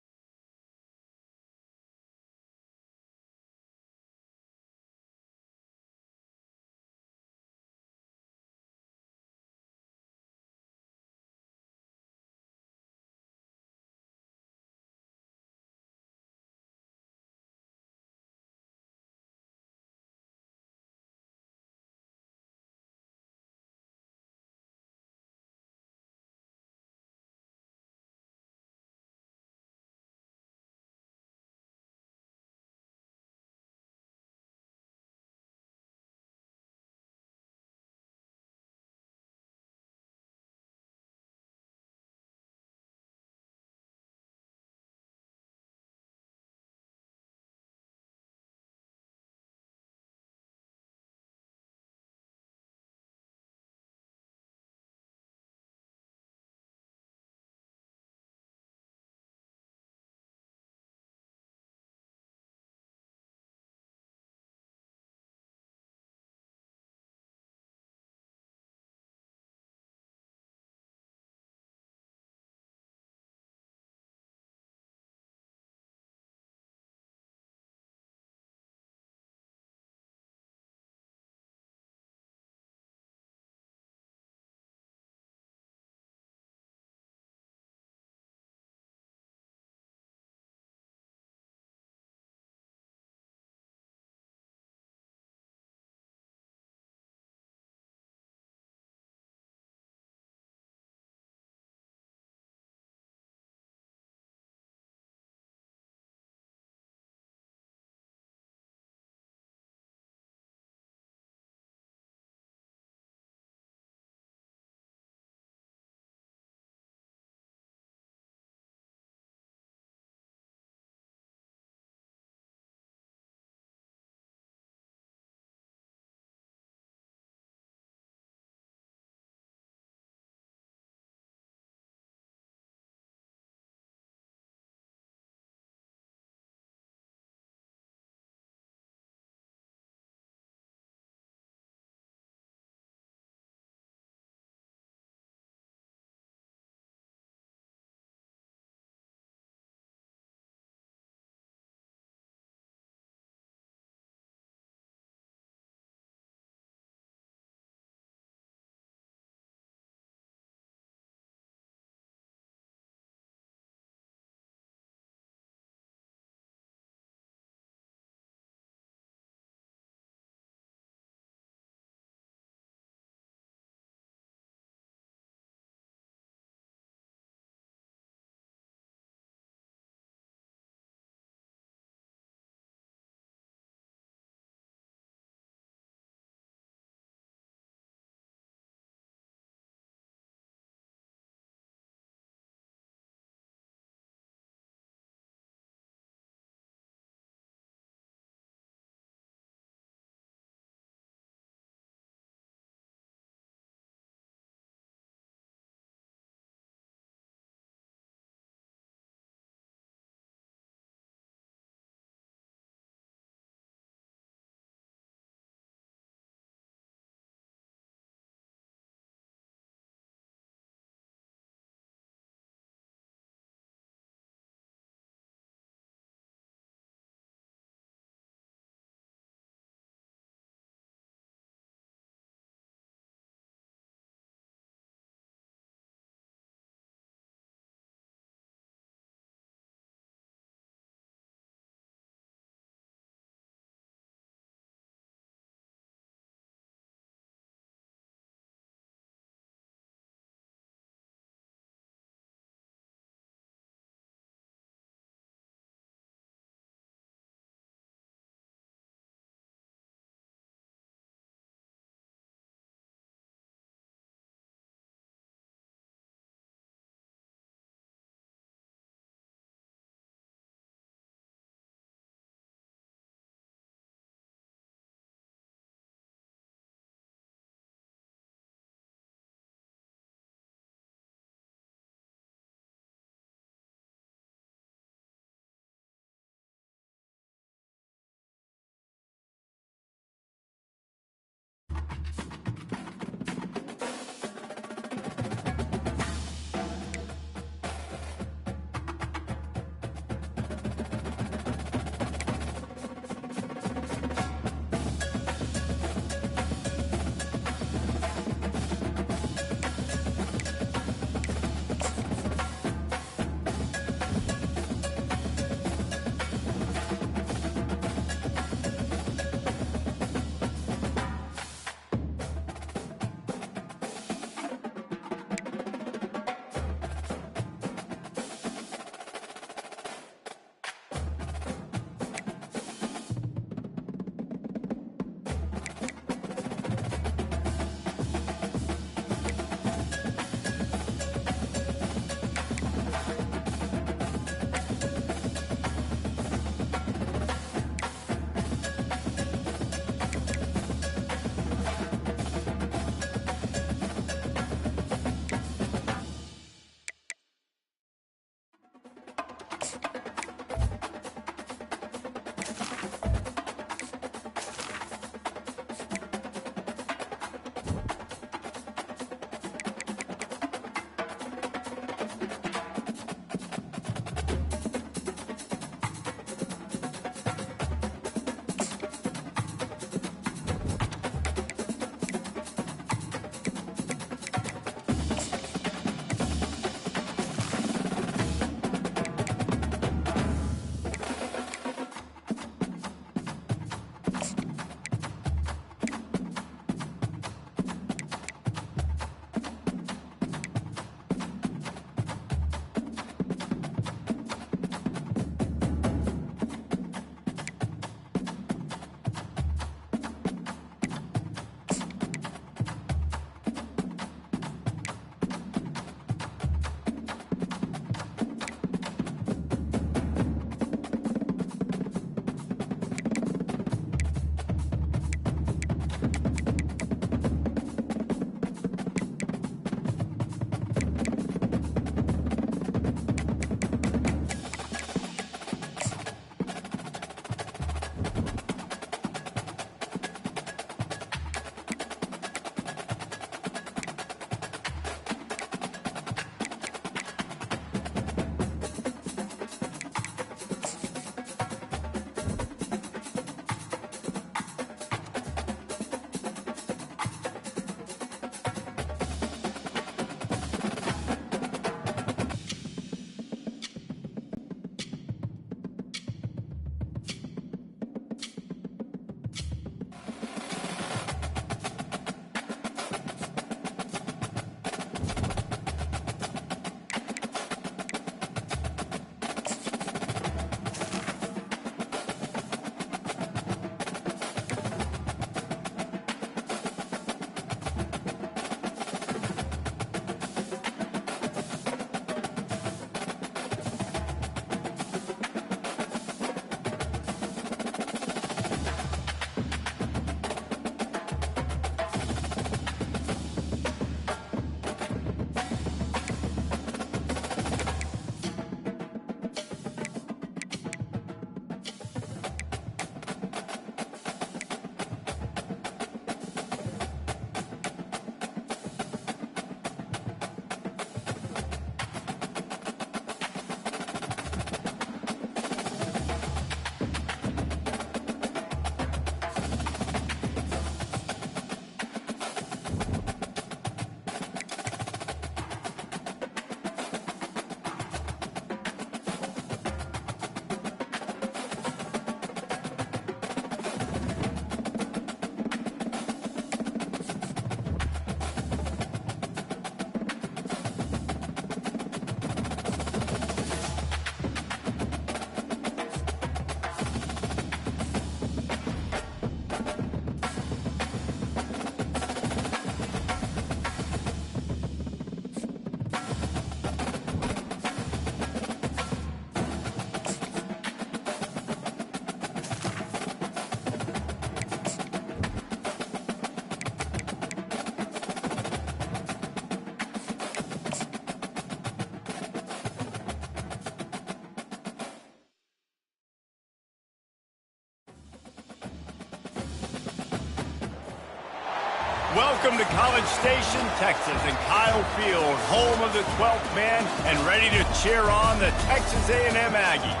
Welcome to College Station, Texas, and Kyle Field, home of the 12th man, and ready to cheer on the Texas A&M Aggies.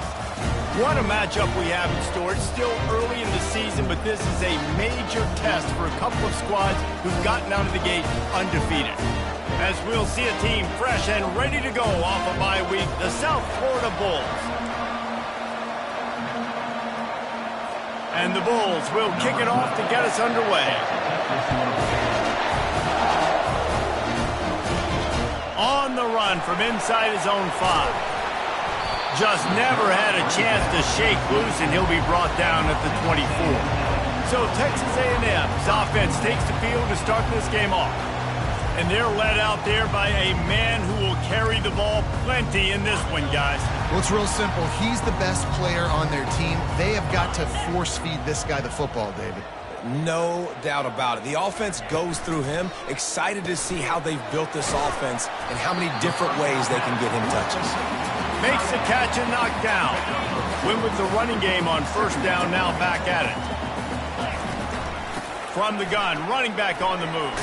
What a matchup we have in store. It's still early in the season, but this is a major test for a couple of squads who've gotten out of the gate undefeated. As we'll see a team fresh and ready to go off a bye week, the South Florida Bulls. And the Bulls will kick it off to get us underway. On the run from inside his own 5. Just never had a chance to shake loose, and he'll be brought down at the 24. So Texas A&M's offense takes the field to start this game off. And they're led out there by a man who will carry the ball plenty in this one, guys. Well, it's real simple. He's the best player on their team. They have got to force-feed this guy the football, David. No doubt about it. The offense goes through him. Excited to see how they've built this offense and how many different ways they can get him touches. Makes the catch and knocked down. Went with the running game on first down, now back at it. From the gun, running back on the move.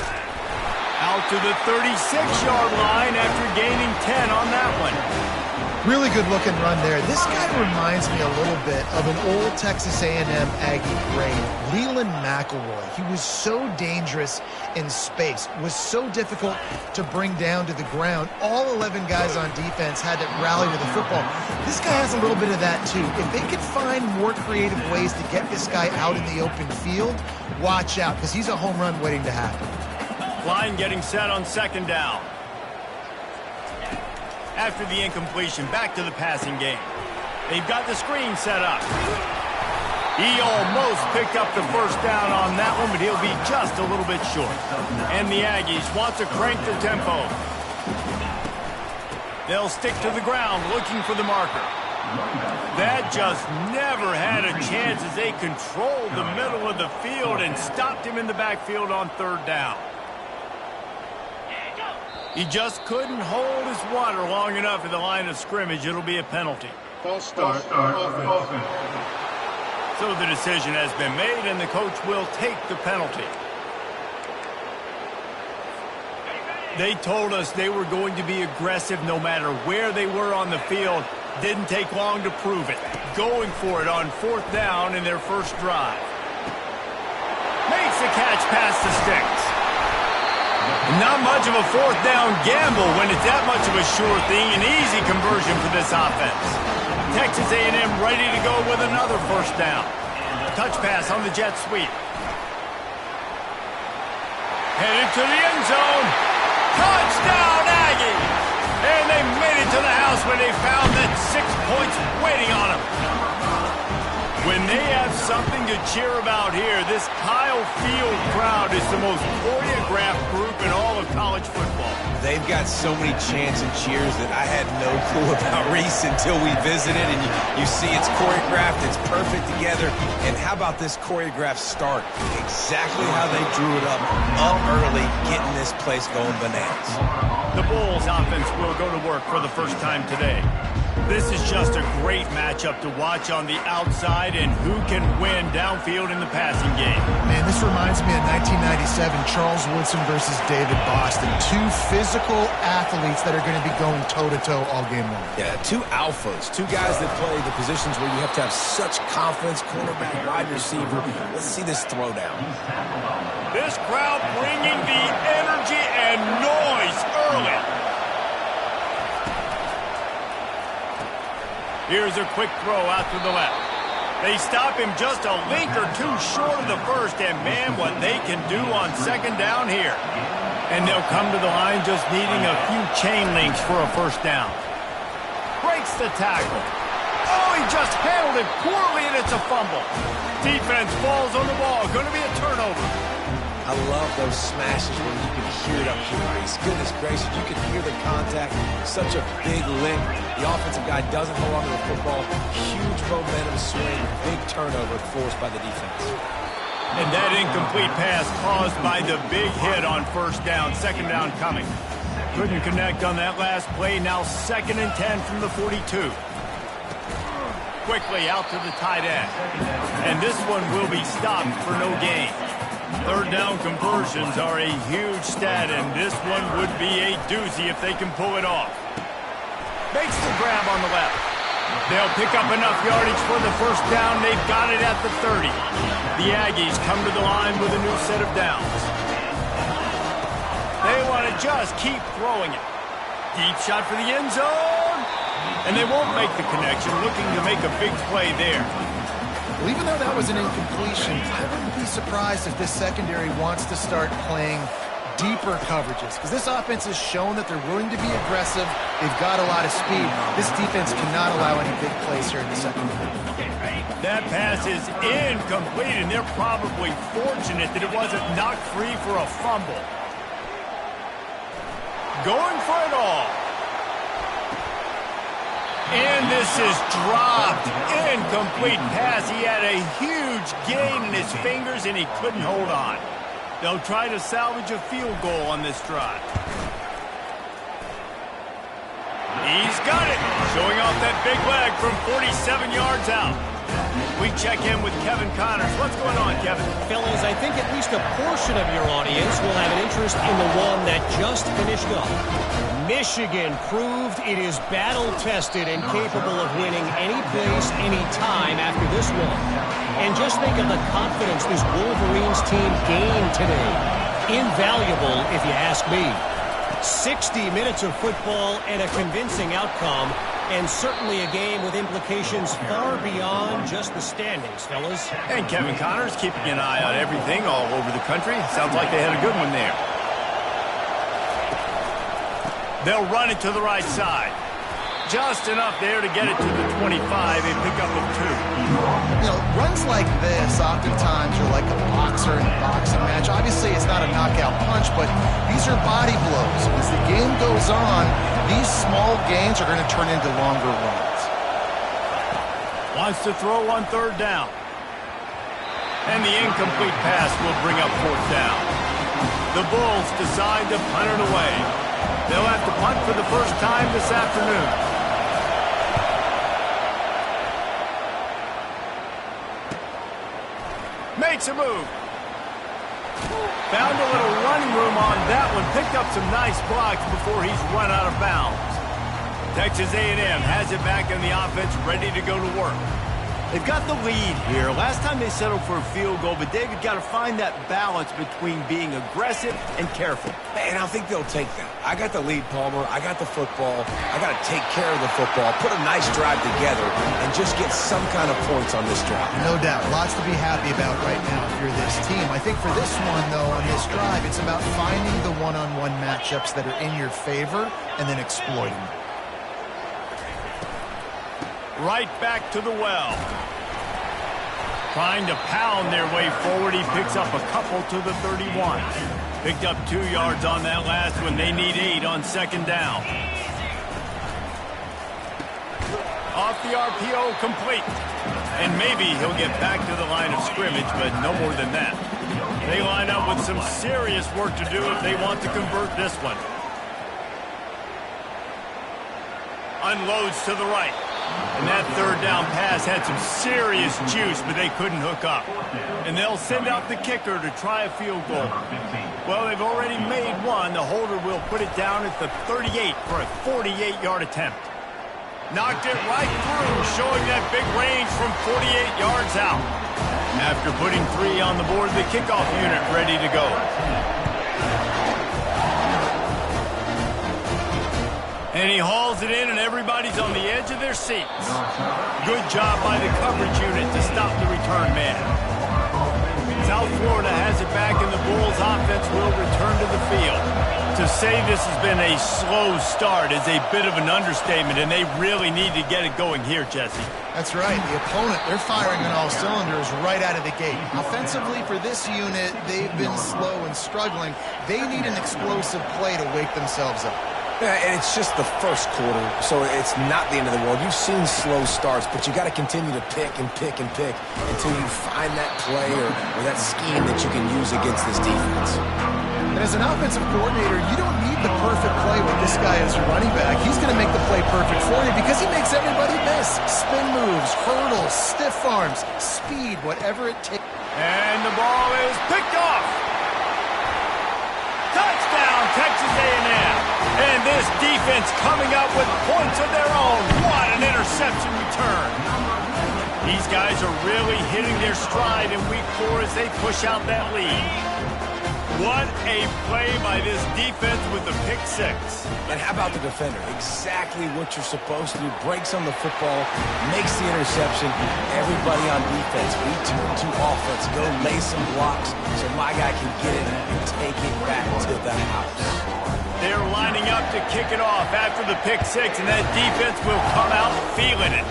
Out to the 36-yard line after gaining 10 on that one. Really good-looking run there. This guy reminds me a little bit of an old Texas A&M Aggie great, Leland McElroy. He was so dangerous in space, was so difficult to bring down to the ground. All 11 guys on defense had to rally to the football. This guy has a little bit of that, too. If they could find more creative ways to get this guy out in the open field, watch out, because he's a home run waiting to happen. Line getting set on second down. After the incompletion, back to the passing game. They've got the screen set up. He almost picked up the first down on that one, but he'll be just a little bit short. And the Aggies want to crank the tempo. They'll stick to the ground looking for the marker. That just never had a chance as they controlled the middle of the field and stopped him in the backfield on third down. He just couldn't hold his water long enough at the line of scrimmage. It'll be a penalty. False start. Offense. So the decision has been made, and the coach will take the penalty. They told us they were going to be aggressive no matter where they were on the field. Didn't take long to prove it. Going for it on fourth down in their first drive. Makes the catch past the sticks. Not much of a fourth down gamble when it's that much of a sure thing. An easy conversion for this offense. Texas A&M ready to go with another first down. Touch pass on the jet sweep. Headed to the end zone. Touchdown, Aggies! And they made it to the house when they found that 6 points waiting on them. When they have something to cheer about here, this Kyle Field crowd is the most choreographed group in all of college football. They've got so many chants and cheers that I had no clue about Reese until we visited. And you see it's choreographed, it's perfect together. And how about this choreographed start? Exactly how they drew it up early, getting this place going bananas. The Bulls offense will go to work for the first time today. This is just a great matchup to watch on the outside, and who can win downfield in the passing game. Man, this reminds me of 1997, Charles Woodson versus David Boston. Two physical athletes that are going to be going toe-to-toe all game long. Yeah, two alphas, two guys that play the positions where you have to have such confidence, cornerback, wide receiver. Let's see this throwdown. This crowd bringing the energy and noise early. Here's a quick throw out to the left. They stop him just a link or two short of the first, and man, what they can do on second down here. And they'll come to the line just needing a few chain links for a first down. Breaks the tackle. Oh, he just handled it poorly, and it's a fumble. Defense falls on the ball. Going to be a turnover. I love those smashes when you can hear it up here, Reese. Goodness gracious, you can hear the contact. Such a big lick. The offensive guy doesn't hold on to the football. Huge momentum swing. Big turnover forced by the defense. And that incomplete pass caused by the big hit on first down. Second down coming. Couldn't connect on that last play. Now 2nd and 10 from the 42. Quickly out to the tight end. And this one will be stopped for no gain. Third down conversions are a huge stat, and this one would be a doozy if they can pull it off. Makes the grab on the left. They'll pick up enough yardage for the first down. They've got it at the 30. The Aggies come to the line with a new set of downs. They want to just keep throwing it. Deep shot for the end zone. And they won't make the connection, looking to make a big play there. Well, even though that was an incompletion, I wouldn't be surprised if this secondary wants to start playing deeper coverages, because this offense has shown that they're willing to be aggressive. They've got a lot of speed. This defense cannot allow any big plays here in the secondary. That pass is incomplete, and they're probably fortunate that it wasn't knocked free for a fumble. Going for it all. And this is dropped. Incomplete pass. He had a huge gain in his fingers, and he couldn't hold on. They'll try to salvage a field goal on this drive. He's got it. Showing off that big leg from 47 yards out. We check in with Kevin Connors. What's going on, Kevin? Fellas, I think at least a portion of your audience will have an interest in the one that just finished up. Michigan proved it is battle-tested and capable of winning any place, any time after this one. And just think of the confidence this Wolverines team gained today. Invaluable, if you ask me. 60 minutes of football and a convincing outcome, and certainly a game with implications far beyond just the standings, fellas. And Kevin Connors keeping an eye on everything all over the country. Sounds like they had a good one there. They'll run it to the right side. Just enough there to get it to the 25 and pick up a 2. You know, runs like this oftentimes are like a boxer in a boxing match. Obviously, it's not a knockout punch, but these are body blows. As the game goes on, these small gains are going to turn into longer runs. Wants to throw on third down. And the incomplete pass will bring up fourth down. The Bulls decide to punt it away. They'll have to punt for the first time this afternoon. Makes a move. Found a little running room on that one. Picked up some nice blocks before he's run out of bounds. Texas A&M has it back in the offense, ready to go to work. They've got the lead here. Last time they settled for a field goal, but David got to find that balance between being aggressive and careful. And I think they'll take that. I got the lead, Palmer. I got the football. I got to take care of the football, put a nice drive together, and just get some kind of points on this drive. No doubt. Lots to be happy about right now if you're this team. I think for this one, though, on this drive, it's about finding the one-on-one matchups that are in your favor and then exploiting them. Right back to the well. Trying to pound their way forward. He picks up a couple to the 31. Picked up 2 yards on that last one. They need 8 on second down. Off the RPO, complete. And maybe he'll get back to the line of scrimmage, but no more than that. They line up with some serious work to do if they want to convert this one. Unloads to the right. And that third down pass had some serious juice, but they couldn't hook up. And they'll send out the kicker to try a field goal. Well, they've already made one. The holder will put it down at the 38 for a 48-yard attempt. Knocked it right through, showing that big range from 48 yards out. After putting 3 on the board, the kickoff unit ready to go. And he hauls it in, and everybody's on the edge of their seats. Good job by the coverage unit to stop the return man. South Florida has it back, and the Bulls offense will return to the field. To say this has been a slow start is a bit of an understatement, and they really need to get it going here, Jesse. That's right. The opponent, they're firing on all cylinders right out of the gate. Offensively, for this unit, they've been slow and struggling. They need an explosive play to wake themselves up. Yeah, and it's just the first quarter, so it's not the end of the world. You've seen slow starts, but you got to continue to pick and pick and pick until you find that play or that scheme that you can use against this defense. And as an offensive coordinator, you don't need the perfect play with this guy as your running back. He's going to make the play perfect for you because he makes everybody miss. Spin moves, hurdles, stiff arms, speed, whatever it takes. And the ball is picked off. Texas A&M. And this defense coming up with points of their own. What an interception return. These guys are really hitting their stride in week 4 as they push out that lead. What a play by this defense with the pick 6. And how about the defender? Exactly what you're supposed to do. Breaks on the football, makes the interception. Everybody on defense, we turn to offense. Go lay some blocks so my guy can get it and take it back to the house. They're lining up to kick it off after the pick 6, and that defense will come out feeling it.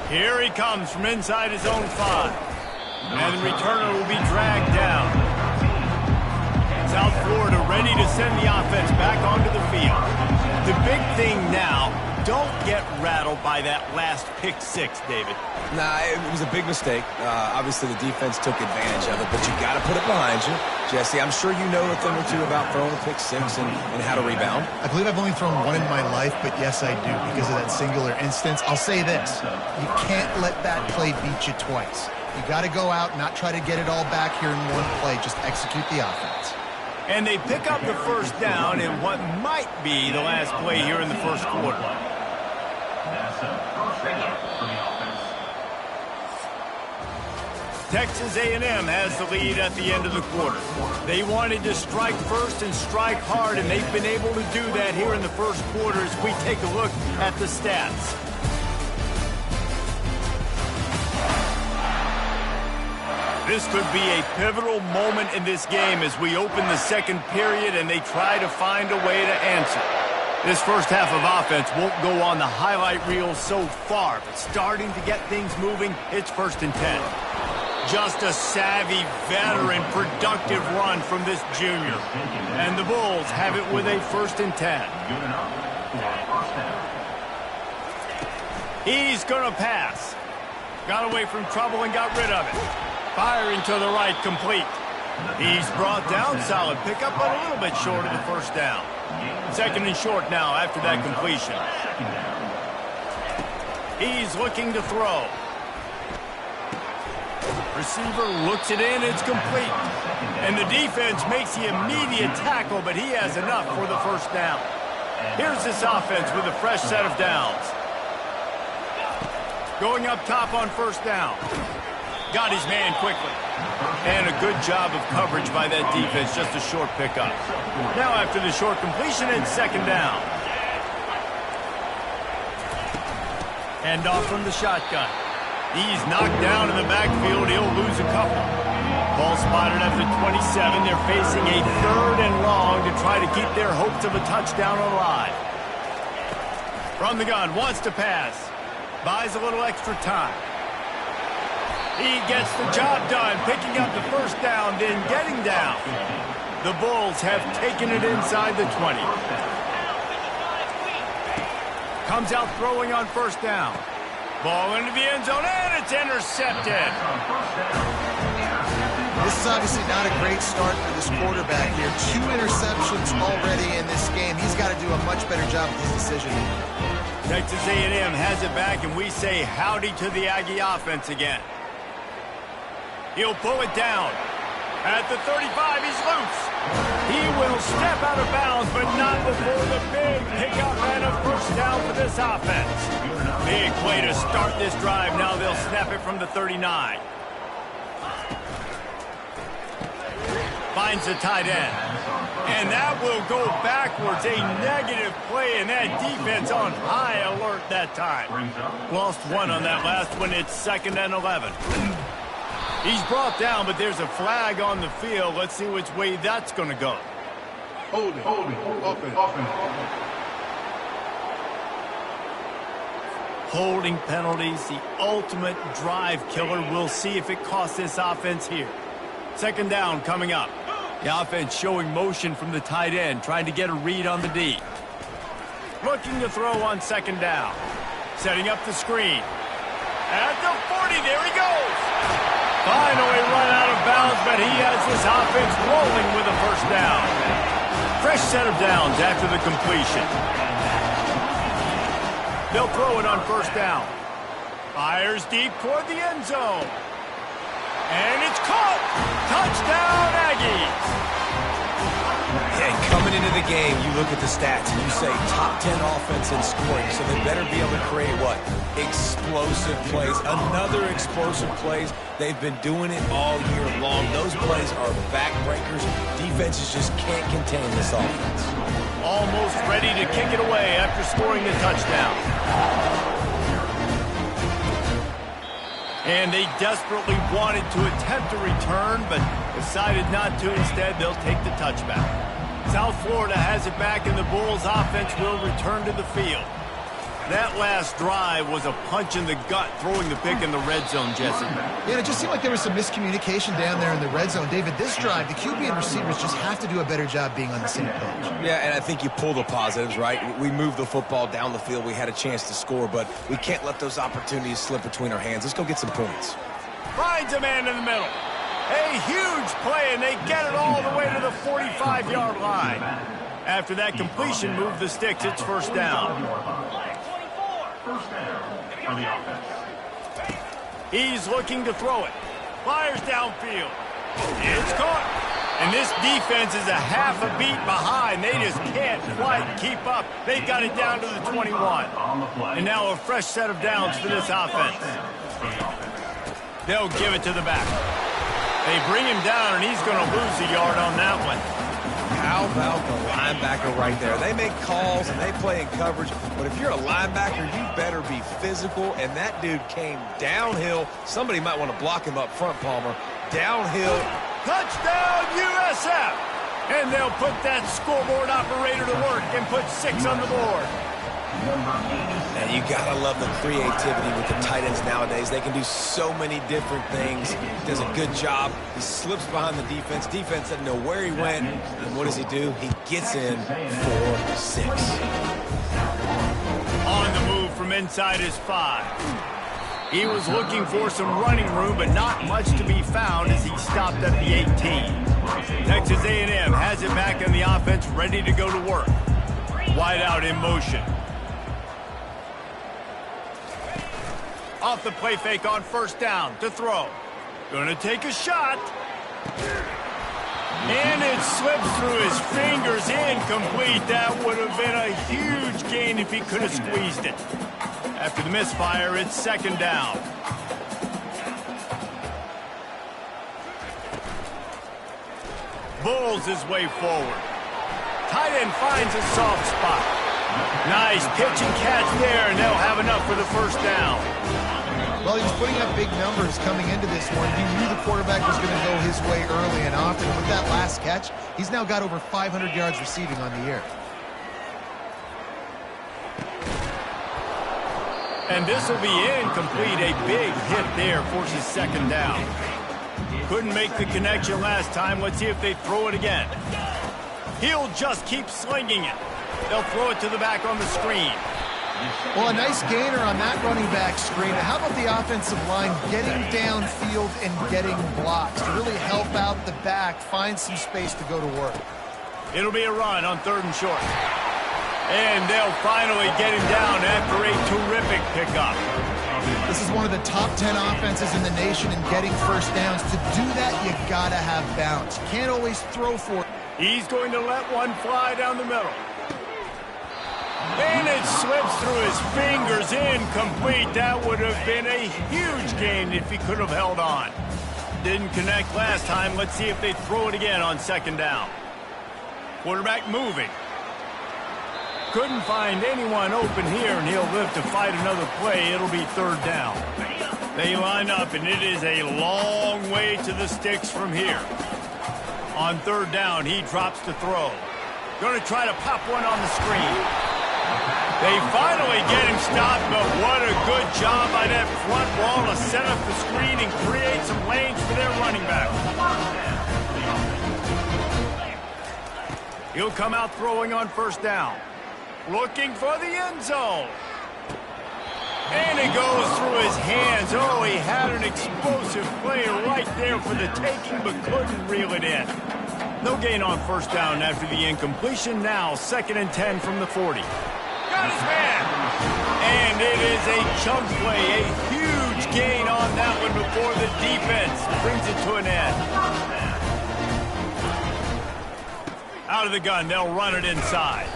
Here he comes from inside his own 5. And the returner will be dragged down. South Florida ready to send the offense back onto the field. The big thing now, don't get rattled by that last pick 6, David. Nah, it was a big mistake. Obviously, the defense took advantage of it, but you got to put it behind you. Jesse, I'm sure you know a thing or two about throwing a pick 6 and how to rebound. I believe I've only thrown one in my life, but yes, I do, because of that singular instance. I'll say this. You can't let that play beat you twice. You got to go out, not try to get it all back here in one play. Just execute the offense. And they pick up the first down in what might be the last play here in the first quarter. That's a first down for the offense. Texas A&M has the lead at the end of the quarter. They wanted to strike first and strike hard, and they've been able to do that here in the first quarter as we take a look at the stats. This could be a pivotal moment in this game as we open the second period and they try to find a way to answer. This first half of offense won't go on the highlight reel so far, but starting to get things moving, it's 1st and 10. Just a savvy, veteran, productive run from this junior. And the Bulls have it with a 1st and 10. Good enough for a first down. He's going to pass. Got away from trouble and got rid of it. Firing to the right, complete. He's brought down, solid pickup, but a little bit short of the first down. 2nd and short now after that completion. He's looking to throw. Receiver looks it in, it's complete. And the defense makes the immediate tackle, but he has enough for the first down. Here's this offense with a fresh set of downs. Going up top on first down. Got his man quickly. And a good job of coverage by that defense, just a short pickup. Now after the short completion, it's 2nd down. Hand off from the shotgun. He's knocked down in the backfield. He'll lose a couple. Ball spotted at the 27. They're facing a 3rd and long to try to keep their hopes of a touchdown alive. From the gun, wants to pass. Buys a little extra time. He gets the job done, picking up the first down, then getting down. The Bulls have taken it inside the 20. Comes out throwing on first down. Ball into the end zone, and it's intercepted. This is obviously not a great start for this quarterback here. 2 interceptions already in this game. He's got to do a much better job with his decision. Texas A&M has it back, and we say howdy to the Aggie offense again. He'll pull it down. At the 35, he's loose. He will step out of bounds, but not before the big pickup and a first down for this offense. Big play to start this drive. Now they'll snap it from the 39. Finds the tight end. And that will go backwards. A negative play, and that defense on high alert that time. Lost 1 on that last one. It's 2nd and 11. He's brought down, but there's a flag on the field. Let's see which way that's going to go. Holding, offense. Holding penalties, the ultimate drive killer. We'll see if it costs this offense here. 2nd down coming up. The offense showing motion from the tight end, trying to get a read on the D. Looking to throw on 2nd down. Setting up the screen. At the 40, there he goes. Finally run out of bounds, but he has this offense rolling with a first down. Fresh set of downs after the completion. They'll throw it on first down. Fires deep toward the end zone. And it's caught. Touchdown, Aggies. Yeah, Coming into the game, you look at the stats and you say top 10 offense in scoring, so they better be able to create what? Explosive plays. Another explosive plays. They've been doing it all year long. Those plays are backbreakers. Defenses just can't contain this offense. Almost ready to kick it away after scoring the touchdown. And they desperately wanted to attempt a return, but decided not to. Instead, they'll take the touchback. South Florida has it back, and the Bulls offense will return to the field. That last drive was a punch in the gut, throwing the pick in the red zone, Jesse. Yeah, it just seemed like there was some miscommunication down there in the red zone. David, this drive, the QB and receivers just have to do a better job being on the same page. Yeah, and I think you pull the positives, right? We moved the football down the field. We had a chance to score, but we can't let those opportunities slip between our hands. Let's go get some points. Finds a man in the middle. A huge play, and they get it all the way to the 45-yard line. After that completion, move the sticks. It's first down. First down for the offense. He's looking to throw it. Fires downfield. It's caught. And this defense is a half a beat behind. They just can't quite keep up. They got it down to the 21. And now a fresh set of downs for this offense. They'll give it to the back. They bring him down, and he's going to lose a yard on that one. How about the linebacker right there? They make calls and they play in coverage, but if you're a linebacker, you better be physical, and that dude came downhill. Somebody might want to block him up front, Palmer. Downhill. Touchdown, USF! And they'll put that scoreboard operator to work and put 6 on the board. And you gotta love the creativity with the tight ends nowadays. They can do so many different things. He does a good job. He slips behind the defense. Defense doesn't know where he went. And what does he do? He gets in for 6. On the move from inside his 5. He was looking for some running room, but not much to be found as he stopped at the 18. Texas A&M has it back in the offense, ready to go to work. Wide out in motion. Off the play fake on first down to throw. Gonna take a shot. And it slips through his fingers, incomplete. That would have been a huge gain if he could have squeezed it. After the misfire, it's second down. Bulls his way forward. Tight end finds a soft spot. Nice pitch and catch there, and they'll have enough for the first down. Well, he was putting up big numbers coming into this one. He knew the quarterback was going to go his way early and often. With that last catch, he's now got over 500 yards receiving on the year. And this will be incomplete. A big hit there forces second down. Couldn't make the connection last time. Let's see if they throw it again. He'll just keep slinging it. They'll throw it to the back on the screen. Well, a nice gainer on that running back screen. How about the offensive line getting downfield and getting blocks to really help out the back, find some space to go to work? It'll be a run on 3rd and short. And they'll finally get him down after a terrific pickup. This is one of the top 10 offenses in the nation in getting first downs. To do that, you gotta have balance. You can't always throw for it. He's going to let one fly down the middle. And it slips through his fingers, incomplete. That would have been a huge gain if he could have held on. Didn't connect last time. Let's see if they throw it again on second down. Quarterback moving. Couldn't find anyone open here, and he'll live to fight another play. It'll be 3rd down. They line up, and it is a long way to the sticks from here. On 3rd down, he drops to throw. Going to try to pop one on the screen. They finally get him stopped, but what a good job by that front wall to set up the screen and create some lanes for their running back. He'll come out throwing on first down. Looking for the end zone. And it goes through his hands. Oh, he had an explosive play right there for the taking, but couldn't reel it in. No gain on first down after the incompletion. Now 2nd and 10 from the 40. Got his man. And it is a chunk play, a huge gain on that one before the defense brings it to an end. Out out of the gun. They'll run it inside.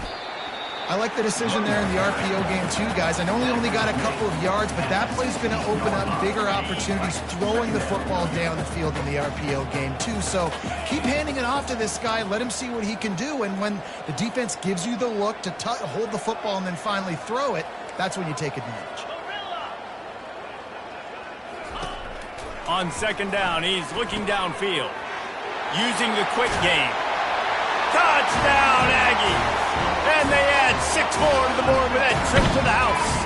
I like the decision there in the RPO game too, guys. I know he only got a couple of yards, but that play's going to open up bigger opportunities throwing the football down the field in the RPO game too. So keep handing it off to this guy. Let him see what he can do. And when the defense gives you the look to hold the football and then finally throw it, that's when you take advantage. On second down, he's looking downfield. Using the quick game. Touchdown, Aggies! And they add 6 more to the board with that trip to the house.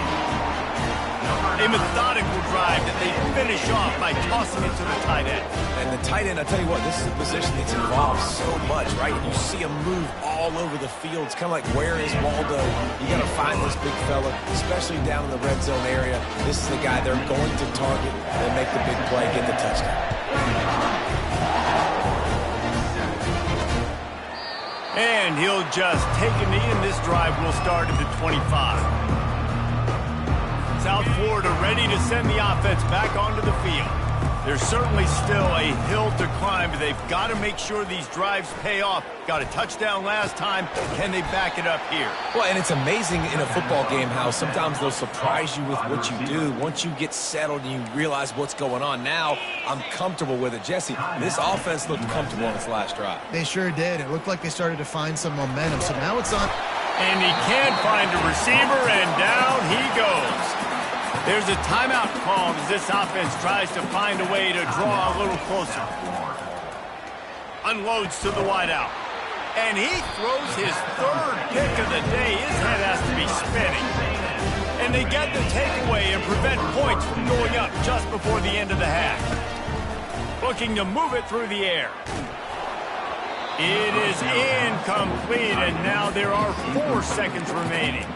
A methodical drive that they finish off by tossing it to the tight end. And the tight end, I tell you what, this is a position that's involved so much, right? You see him move all over the field. It's kind of like, where is Waldo? You got to find this big fella, especially down in the red zone area. This is the guy they're going to target and make the big play, get the touchdown. And he'll just take a knee, and this drive will start at the 25. South Florida ready to send the offense back onto the field. There's certainly still a hill to climb, but they've got to make sure these drives pay off. Got a touchdown last time. Can they back it up here? Well, and it's amazing in a football game how sometimes they'll surprise you with what you do. Once you get settled and you realize what's going on, now I'm comfortable with it. Jesse, this offense looked comfortable on its last drive. They sure did. It looked like they started to find some momentum. So now it's on. And he can't find a receiver, and down he goes. There's a timeout called as this offense tries to find a way to draw a little closer. Unloads to the wideout. And he throws his 3rd pick of the day. His head has to be spinning. And they get the takeaway and prevent points from going up just before the end of the half. Looking to move it through the air. It is incomplete, and now there are 4 seconds remaining.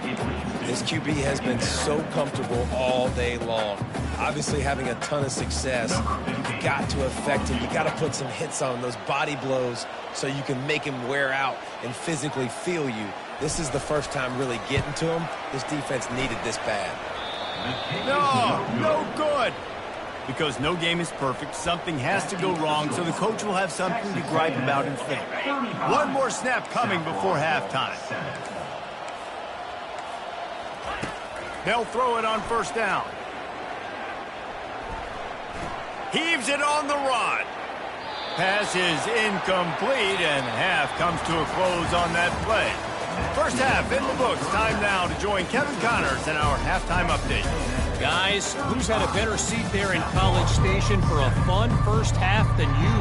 This QB has been so comfortable all day long. Obviously having a ton of success. You got to affect him. You got to put some hits on him, those body blows, so you can make him wear out and physically feel you. This is the first time really getting to him. This defense needed this bad. No good. Because no game is perfect, something has to go wrong, so the coach will have something to gripe about and think. One more snap coming before halftime. They'll throw it on first down. Heaves it on the run. Pass is incomplete, and half comes to a close on that play. First half in the books. Time now to join Kevin Connors in our halftime update. Guys, who's had a better seat there in College Station for a fun first half than you?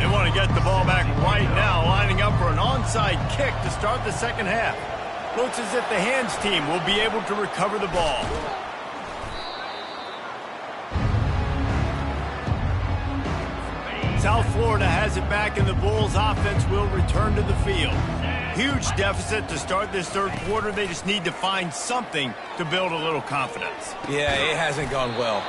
They want to get the ball back right now, lining up for an onside kick to start the second half. Looks as if the hands team will be able to recover the ball. South Florida has it back, and the Bulls offense will return to the field. Huge deficit to start this third quarter. They just need to find something to build a little confidence. Yeah, it hasn't gone well.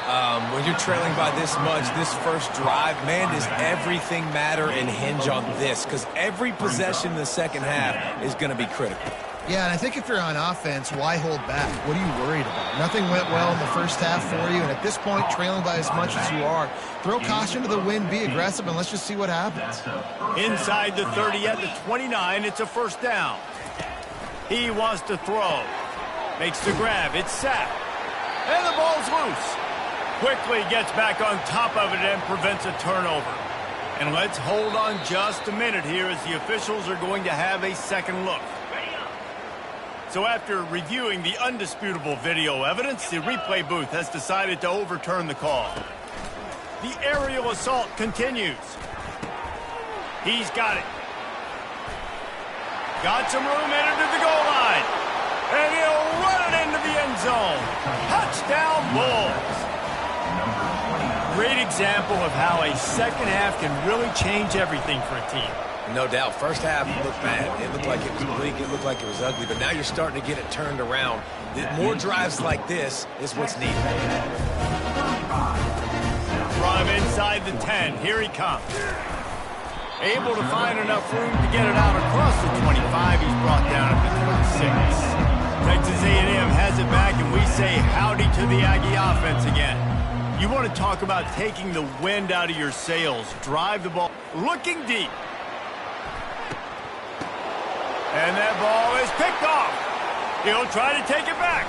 When you're trailing by this much, this first drive, man, does everything matter and hinge on this? Because every possession in the second half is going to be critical. Yeah, and I think if you're on offense, why hold back? What are you worried about? Nothing went well in the first half for you, and at this point, trailing by as much as you are, throw caution to the wind, be aggressive, and let's just see what happens. Inside the 30 at the 29, it's a first down. He wants to throw. Makes the grab. It's sacked. And the ball's loose. Quickly gets back on top of it and prevents a turnover. And let's hold on just a minute here as the officials are going to have a second look. So after reviewing the undisputable video evidence, the replay booth has decided to overturn the call. The aerial assault continues. He's got it. Got some room, entered to the goal line. And he'll run it into the end zone. Touchdown, Bulls. Great example of how a second half can really change everything for a team. No doubt. First half looked bad. It looked like it was bleak. It looked like it was ugly. But now you're starting to get it turned around. More drives like this is what's needed. From inside the 10, here he comes. Able to find enough room to get it out across the 25. He's brought down at the 26. Texas A&M has it back, and we say howdy to the Aggie offense again. You want to talk about taking the wind out of your sails. Drive the ball. Looking deep. And that ball is picked off. He'll try to take it back.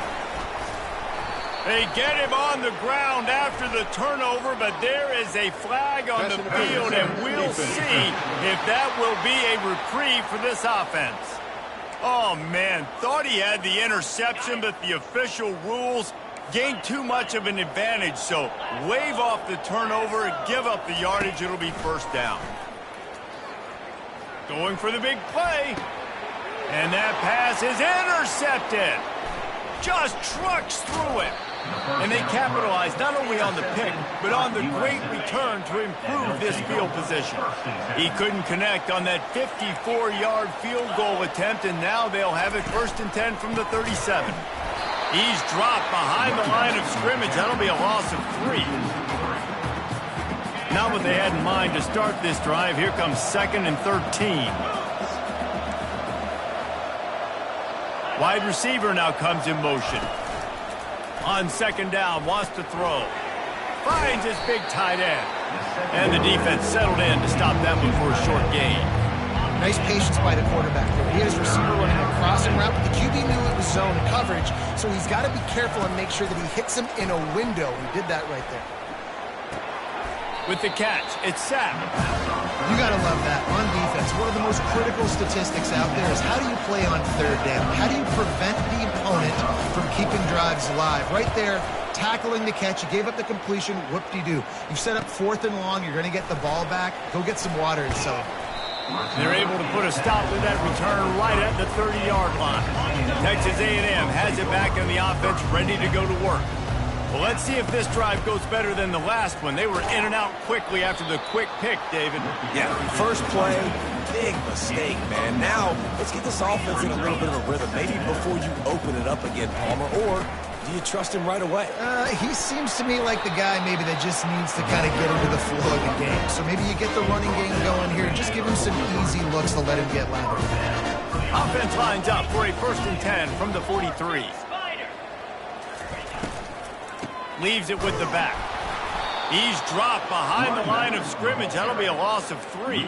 They get him on the ground after the turnover, but there is a flag on the field, and we'll see if that will be a reprieve for this offense. Oh, man, thought he had the interception, but the official rules gained too much of an advantage, so wave off the turnover and give up the yardage. It'll be first down. Going for the big play, and that pass is intercepted. Just trucks through it. And they capitalized not only on the pick, but on the great return to improve this field position. He couldn't connect on that 54-yard field goal attempt, and now they'll have it 1st and 10 from the 37. He's dropped behind the line of scrimmage. That'll be a loss of 3. Not what they had in mind to start this drive. Here comes 2nd and 13. Wide receiver now comes in motion. On 2nd down, wants to throw. Finds his big tight end. And the defense settled in to stop that one for a short gain. Nice patience by the quarterback there. He had his receiver running a crossing route, but the QB knew it was zone coverage, so he's got to be careful and make sure that he hits him in a window. He did that right there. With the catch, it's Sapp. You got to love that. On defense, one of the most critical statistics out there is how do you play on 3rd down? How do you prevent the opponent from keeping drives alive? Right there, tackling the catch. You gave up the completion. Whoop-de-doo. You set up 4th and long. You're going to get the ball back. Go get some water and celebrate. They're able to put a stop to that return right at the 30-yard line. Texas A&M has it back in the offense, ready to go to work. Well, let's see if this drive goes better than the last one. They were in and out quickly after the quick pick, David. Yeah, first play, big mistake, man. Now, let's get this offense in a little bit of a rhythm. Maybe before you open it up again, Palmer, or do you trust him right away? He seems to me like the guy maybe that just needs to kind of get into the flow of the game. So maybe you get the running game going here. Just give him some easy looks to let him get louder. Offense lines up for a 1st and 10 from the 43. Leaves it with the back. He's dropped behind the line of scrimmage. That'll be a loss of 3.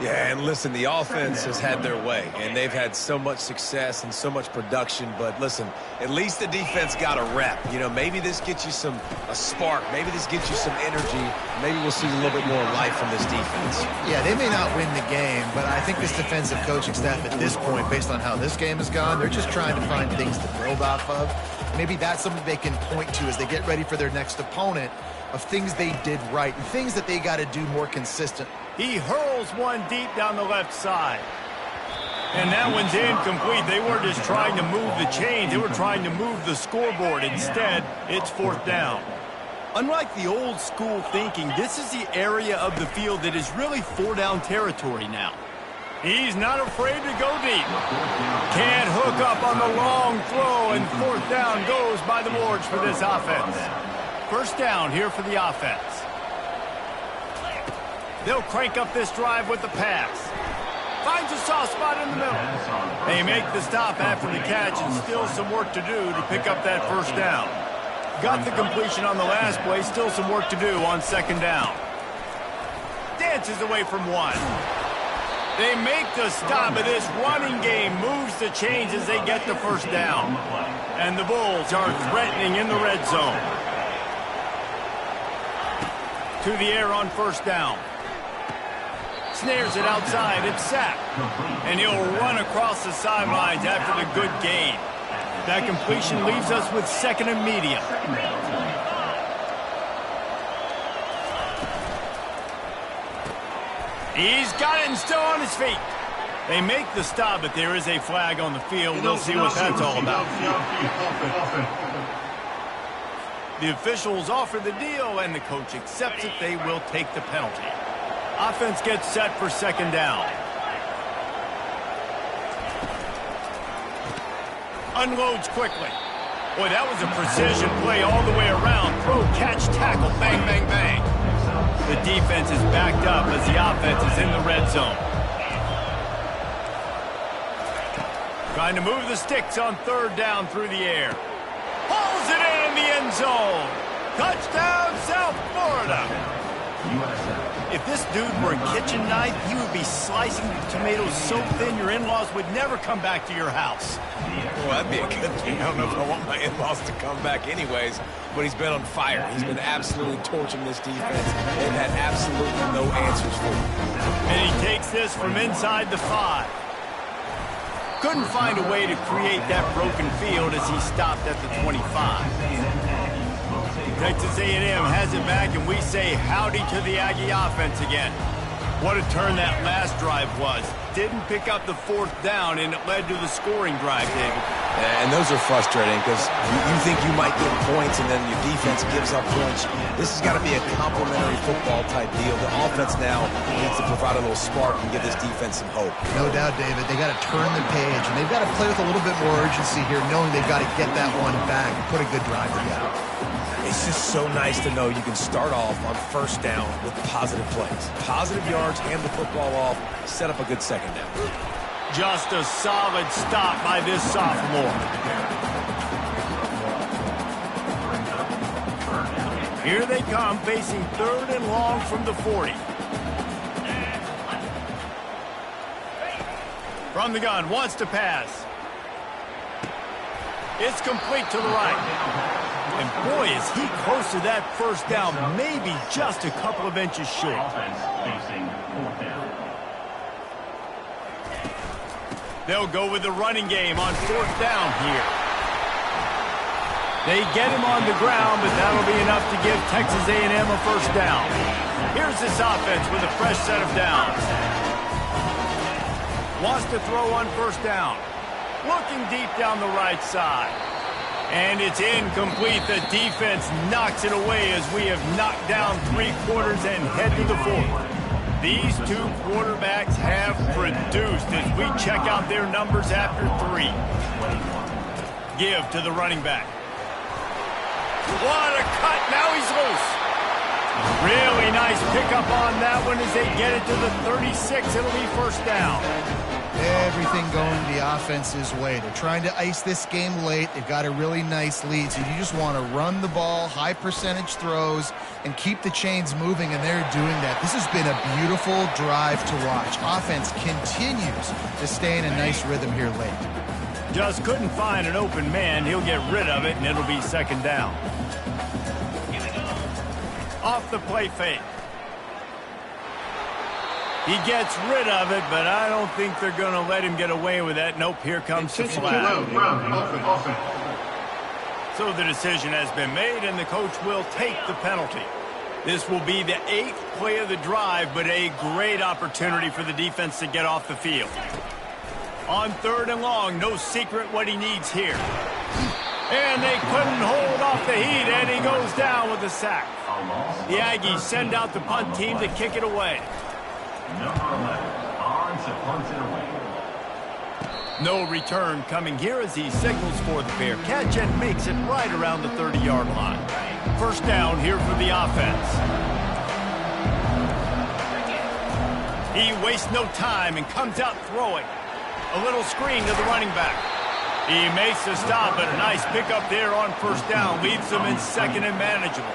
Yeah, and listen, the offense has had their way, and they've had so much success and so much production. But listen, at least the defense got a rep. You know, maybe this gets you a spark. Maybe this gets you some energy. Maybe we'll see a little bit more life from this defense. Yeah, they may not win the game, but I think this defensive coaching staff at this point, based on how this game has gone, they're just trying to find things to build off of. Maybe that's something they can point to as they get ready for their next opponent, of things they did right and things that they got to do more consistent. He hurls one deep down the left side. And that one's incomplete. They were just trying to move the chains. They were trying to move the scoreboard. Instead, it's 4th down. Unlike the old school thinking, this is the area of the field that is really 4-down territory now. He's not afraid to go deep. Can't hook up on the long throw, and 4th down goes by the boards for this offense. 1st down here for the offense. They'll crank up this drive with the pass. Finds a soft spot in the middle. They make the stop after the catch, and still some work to do to pick up that 1st down. Got the completion on the last play, still some work to do on 2nd down. Dances away from one. They make the stop, but this running game moves the chains as they get the 1st down. And the Bulls are threatening in the red zone. To the air on 1st down. Snares it outside. It's Sapp. And he'll run across the sidelines after the good gain. That completion leaves us with 2nd and medium. He's got it and still on his feet. They make the stop, but there is a flag on the field. We'll see what that's all about. The officials offer the deal, and the coach accepts it. They will take the penalty. Offense gets set for 2nd down. Unloads quickly. Boy, that was a precision play all the way around. Throw, catch, tackle, bang, bang, bang. The defense is backed up as the offense is in the red zone. Trying to move the sticks on 3rd down through the air. Pulls it in the end zone. Touchdown, South Florida. If this dude were a kitchen knife, he would be slicing tomatoes so thin your in-laws would never come back to your house. Well, that'd be a good thing. I don't know if I want my in-laws to come back anyways, but he's been on fire. He's been absolutely torching this defense. They've had absolutely no answers for him. And he takes this from inside the 5. Couldn't find a way to create that broken field as he stopped at the 25. Texas A&M has it back, and we say howdy to the Aggie offense again. What a turn that last drive was. Didn't pick up the 4th down, and it led to the scoring drive, David. And those are frustrating because you think you might get points and then your defense gives up points. This has got to be a complementary football type deal. The offense now needs to provide a little spark and give this defense some hope. No doubt, David. They got to turn the page, and they've got to play with a little bit more urgency here, knowing they've got to get that one back and put a good drive together. It's just so nice to know you can start off on 1st down with positive plays. Positive yards, hand the football off, set up a good 2nd down. Just a solid stop by this sophomore. Here they come, facing 3rd and long from the 40. From the gun, wants to pass. It's complete to the right. And boy, is he close to that 1st down, maybe just a couple of inches short. They'll go with the running game on 4th down here. They get him on the ground, but that'll be enough to give Texas A&M a 1st down. Here's this offense with a fresh set of downs. Wants to throw on 1st down. Looking deep down the right side. And it's incomplete. The defense knocks it away as we have knocked down 3 quarters and head to the 4th. These 2 quarterbacks have produced as we check out their numbers after 3. Give to the running back. What a cut. Now he's loose. Really nice pickup on that one as they get it to the 36. It'll be 1st down. Everything going the offense's way. They're trying to ice this game late. They've got a really nice lead, so you just want to run the ball, high percentage throws, and keep the chains moving, and they're doing that. This has been a beautiful drive to watch. Offense continues to stay in a nice rhythm here late. Just couldn't find an open man. He'll get rid of it, and it'll be 2nd down. Off the play fake. He gets rid of it, but I don't think they're going to let him get away with that. Nope, here comes the flag. So the decision has been made, and the coach will take the penalty. This will be the 8th play of the drive, but a great opportunity for the defense to get off the field. On 3rd and long, no secret what he needs here. And they couldn't hold off the heat, and he goes down with a sack. The Aggies send out the punt team to kick it away. No return coming here as he signals for the fair catch and makes it right around the 30-yard line. 1st down here for the offense. He wastes no time and comes out throwing. A little screen to the running back. He makes the stop, but a nice pickup there on 1st down. Leaves them in 2nd and manageable.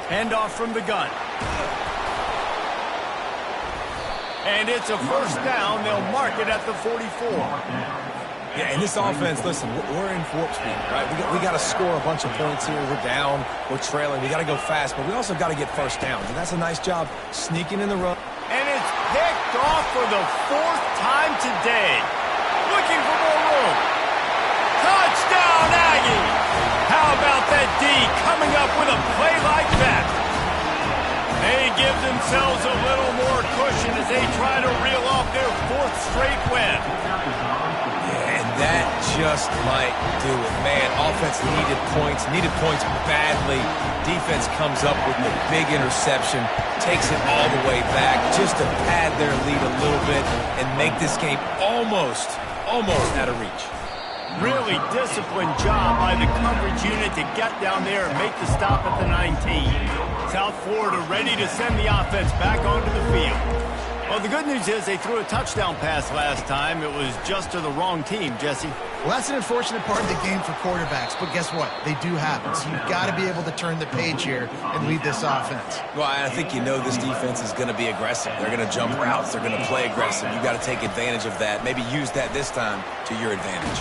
Handoff from the gun. And it's a 1st down. They'll mark it at the 44. Yeah, and this offense, listen, we're in warp speed, right? We got to score a bunch of points here. We're down. We're trailing. We got to go fast, but we also got to get 1st down. And that's a nice job sneaking in the run. And it's picked off for the 4th time today. Looking for more room. Touchdown, Aggie! How about that D coming up with a play like that? They give themselves a little more cushion as they try to reel off their 4th straight win. Yeah, and that just might do it. Man, offense needed points badly. Defense comes up with the big interception, takes it all the way back just to pad their lead a little bit and make this game almost out of reach. Really disciplined job by the coverage unit to get down there and make the stop at the 19. South Florida ready to send the offense back onto the field. Well, the good news is they threw a touchdown pass last time. It was just to the wrong team, Jesse. Well, that's an unfortunate part of the game for quarterbacks, but guess what? They do happen. So you've got to be able to turn the page here and lead this offense. Well, I think you know this defense is going to be aggressive. They're going to jump routes. They're going to play aggressive. You've got to take advantage of that. Maybe use that this time to your advantage.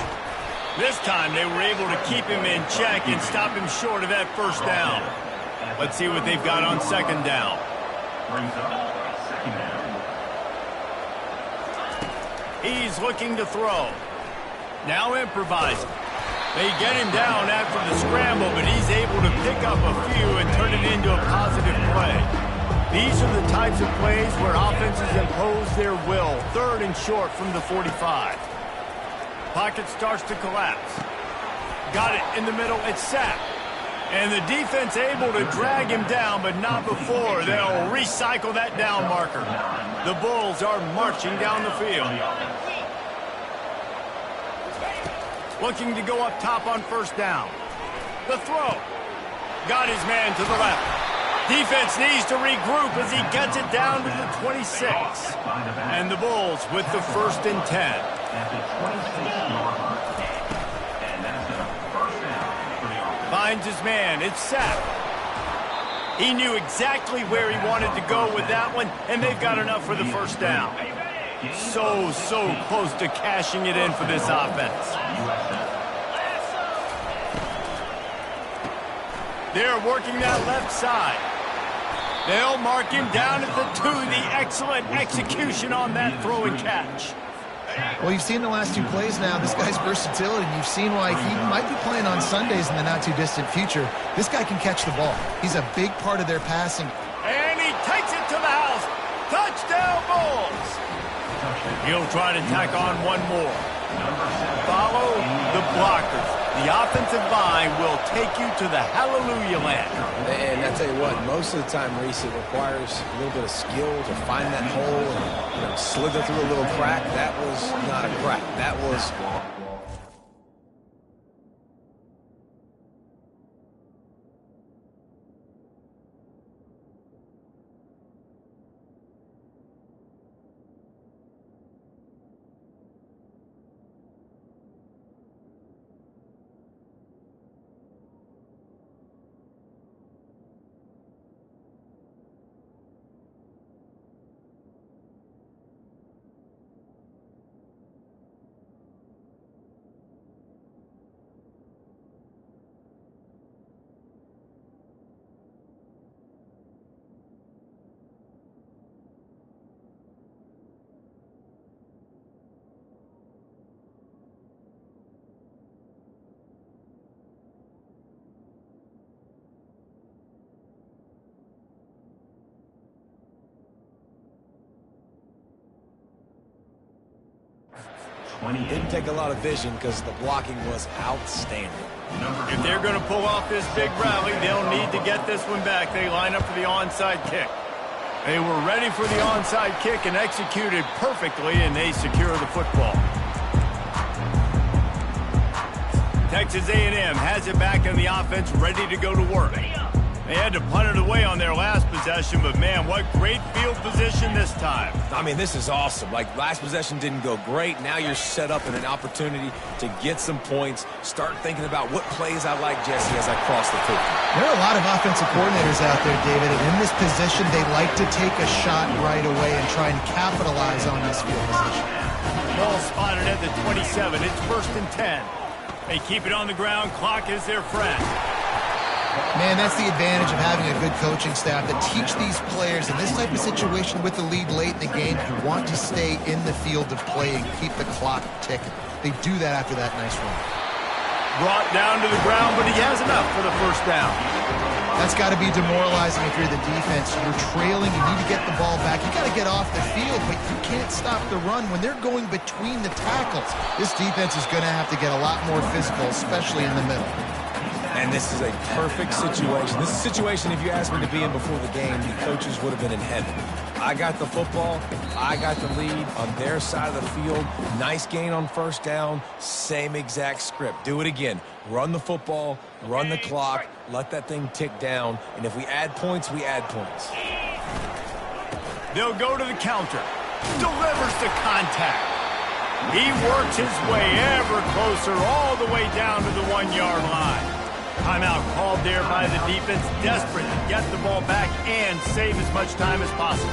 This time they were able to keep him in check and stop him short of that first down. Let's see what they've got on second down. Brings up second down. He's looking to throw. Now improvising. They get him down after the scramble, but he's able to pick up a few and turn it into a positive play. These are the types of plays where offenses impose their will. Third and short from the 45. Pocket starts to collapse. Got it in the middle. It's sacked. And the defense able to drag him down, but not before. They'll recycle that down marker. The Bulls are marching down the field. Looking to go up top on first down. The throw. Got his man to the left. Defense needs to regroup as he gets it down to the 26. And the Bulls with the 1st and 10. At the 26-yard line. And that's a first down for the offense. Finds his man. It's sacked. He knew exactly where he wanted to go with that one, and they've got enough for the first down. So close to cashing it in for this offense. They're working that left side. They'll mark him down at the 2. The excellent execution on that throw and catch. Well, you've seen the last 2 plays now, this guy's versatility, and you've seen why he might be playing on Sundays in the not-too-distant future. This guy can catch the ball. He's a big part of their passing. And he takes it to the house. Touchdown, Bulls. He'll try to tack on one more. Follow the blockers. The offensive line will take you to the hallelujah land. And I tell you what, most of the time, Reese, it requires a little bit of skill to find that hole and slither through a little crack. That was not a crack. That was... Didn't take a lot of vision because the blocking was outstanding. If they're going to pull off this big rally, they'll need to get this one back. They line up for the onside kick. They were ready for the onside kick and executed perfectly, and they secure the football. Texas A&M has it back in the offense, ready to go to work. They had to punt it away on their last possession, but man, what great field position this time. I mean, this is awesome. Like, last possession didn't go great. Now you're set up in an opportunity to get some points. Start thinking about what plays I like, Jesse, as I cross the 50. There are a lot of offensive coordinators out there, David, and in this position, they like to take a shot right away and try and capitalize on this field position. Ball spotted at the 27. It's 1st and 10. They keep it on the ground. Clock is their friend. Man, that's the advantage of having a good coaching staff that teach these players in this type of situation with the lead late in the game, you want to stay in the field of play and keep the clock ticking. They do that after that nice run. Brought down to the ground, but he has enough for the first down. That's got to be demoralizing if you're the defense. You're trailing, you need to get the ball back. You got to get off the field, but you can't stop the run when they're going between the tackles. This defense is going to have to get a lot more physical, especially in the middle. And this is a perfect situation. This is a situation, if you asked me to be in before the game, the coaches would have been in heaven. I got the football. I got the lead on their side of the field. Nice gain on first down. Same exact script. Do it again. Run the football, run the clock, let that thing tick down. And if we add points, we add points. They'll go to the counter. Delivers the contact. He works his way ever closer all the way down to the 1-yard line. Timeout called there by the defense, desperate to get the ball back and save as much time as possible.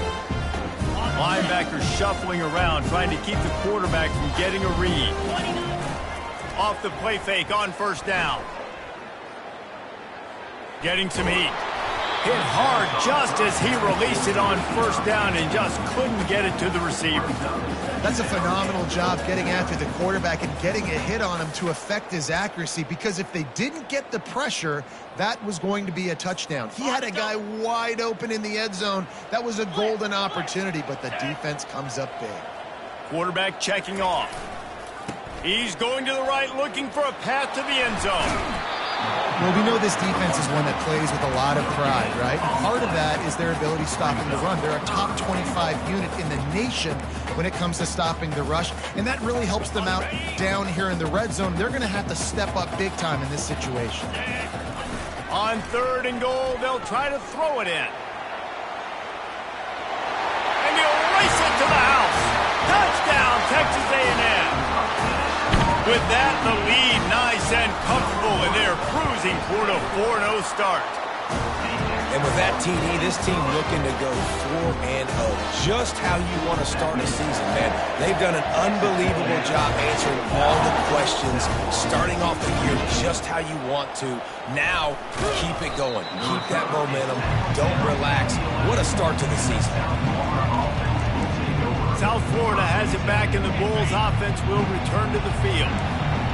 Linebacker shuffling around, trying to keep the quarterback from getting a read. Off the play fake on first down. Getting some heat. Hit hard just as he released it on first down and just couldn't get it to the receiver. That's a phenomenal job getting after the quarterback and getting a hit on him to affect his accuracy, because if they didn't get the pressure, that was going to be a touchdown. He had a guy wide open in the end zone. That was a golden opportunity, but the defense comes up big. Quarterback checking off. He's going to the right, looking for a path to the end zone. Well, we know this defense is one that plays with a lot of pride, right? Part of that is their ability stopping the run. They're a top 25 unit in the nation when it comes to stopping the rush, and that really helps them out down here in the red zone. They're going to have to step up big time in this situation. On 3rd and goal, they'll try to throw it in. And he'll race it to the house. Touchdown, Texas A&M. With that, the lead nice and comfortable, and they're cruising toward a 4-0 start. And with that TD, this team looking to go 4-0. Just how you want to start a season, man. They've done an unbelievable job answering all the questions, starting off the year just how you want to. Now, keep it going. Keep that momentum. Don't relax. What a start to the season. South Florida has it back, and the Bulls offense will return to the field.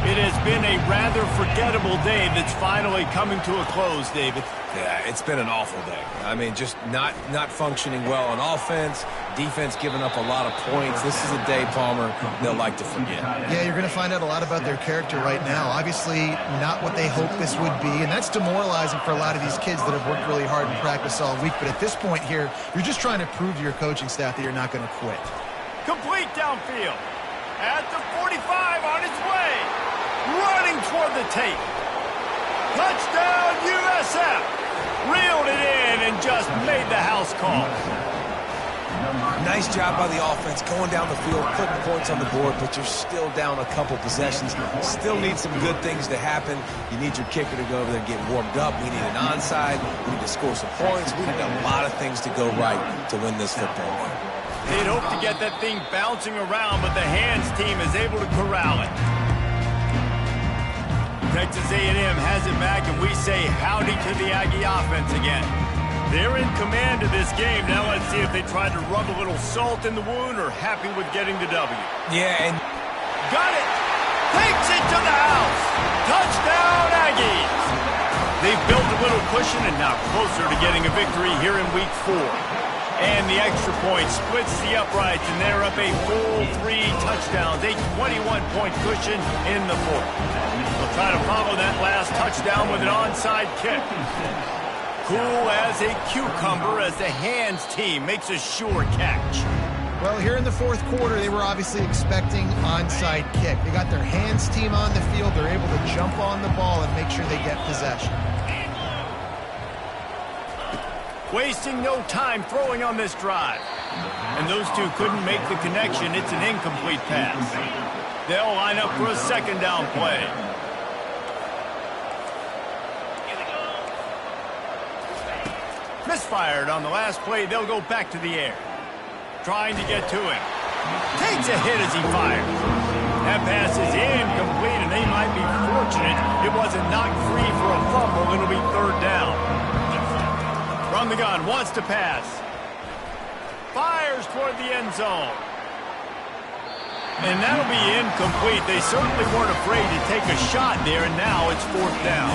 It has been a rather forgettable day that's finally coming to a close, David. Yeah, it's been an awful day. I mean, just not functioning well on offense, defense giving up a lot of points. This is a day, Palmer, they'll like to forget. Yeah, you're going to find out a lot about their character right now. Obviously, not what they hoped this would be, and that's demoralizing for a lot of these kids that have worked really hard in practice all week. But at this point here, you're just trying to prove to your coaching staff that you're not going to quit. Complete downfield. At the 45, on its way. Running toward the tape. Touchdown, USF. Reeled it in and just made the house call. Nice job by the offense going down the field, putting points on the board, but you're still down a couple possessions. Still need some good things to happen. You need your kicker to go over there and get warmed up. We need an onside. We need to score some points. We need a lot of things to go right to win this football game. They'd hope to get that thing bouncing around, but the hands team is able to corral it. Texas A&M has it back, and we say howdy to the Aggie offense again. They're in command of this game. Now let's see if they try to rub a little salt in the wound or happy with getting the W. Yeah, and got it. Takes it to the house. Touchdown, Aggies. They've built a little cushion and now closer to getting a victory here in Week 4. And the extra point splits the uprights, and they're up a full 3 touchdowns, a 21-point cushion in the 4th. They'll try to follow that last touchdown with an onside kick. Cool as a cucumber as the hands team makes a sure catch. Well, here in the 4th quarter, they were obviously expecting onside kick. They got their hands team on the field. They're able to jump on the ball and make sure they get possession. Wasting no time throwing on this drive. And those two couldn't make the connection. It's an incomplete pass. They'll line up for a 2nd down play. Misfired on the last play. They'll go back to the air. Trying to get to him. Takes a hit as he fires. That pass is incomplete, and they might be fortunate it wasn't knocked free for a fumble. It'll be 3rd down. From the gun, wants to pass. Fires toward the end zone. And that'll be incomplete. They certainly weren't afraid to take a shot there, and now it's 4th down.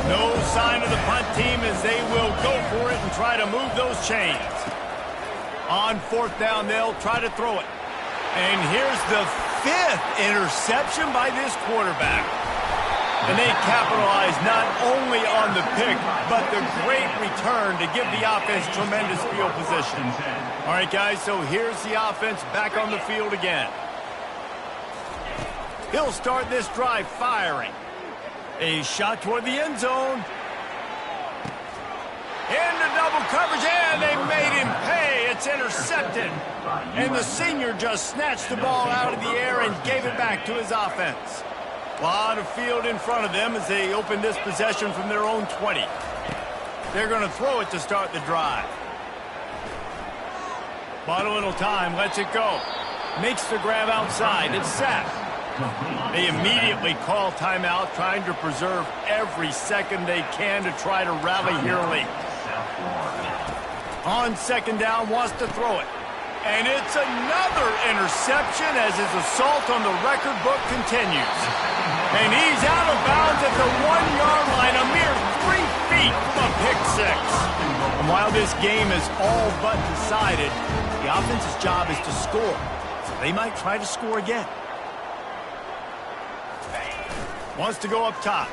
No sign of the punt team as they will go for it and try to move those chains. On 4th down, they'll try to throw it. And here's the 5th interception by this quarterback. And they capitalize not only on the pick, but the great return to give the offense tremendous field position. All right, guys, so here's the offense back on the field again. He'll start this drive firing. A shot toward the end zone. Into double coverage, and they made him pay It's intercepted. And the senior just snatched the ball out of the air and gave it back to his offense. A lot of field in front of them as they open this possession from their own 20. They're going to throw it to start the drive. Bought a little time, lets it go. Makes the grab outside. It's sacked. They immediately call timeout, trying to preserve every second they can to try to rally here late. On second down, wants to throw it. And it's another interception as his assault on the record book continues. And he's out of bounds at the 1-yard line, a mere 3 feet from a pick six. And while this game is all but decided, the offense's job is to score. So they might try to score again. Wants to go up top.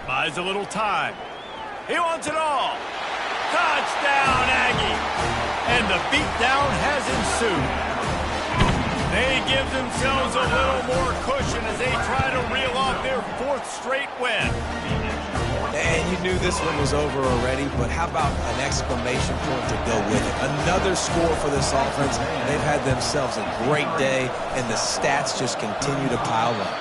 Buys a little time. He wants it all. Touchdown, Aggie. And the beatdown has ensued. They give themselves a little more cushion as they try to reel off their 4th straight win. And you knew this one was over already, but how about an exclamation point to go with it? Another score for this offense. They've had themselves a great day, and the stats just continue to pile up.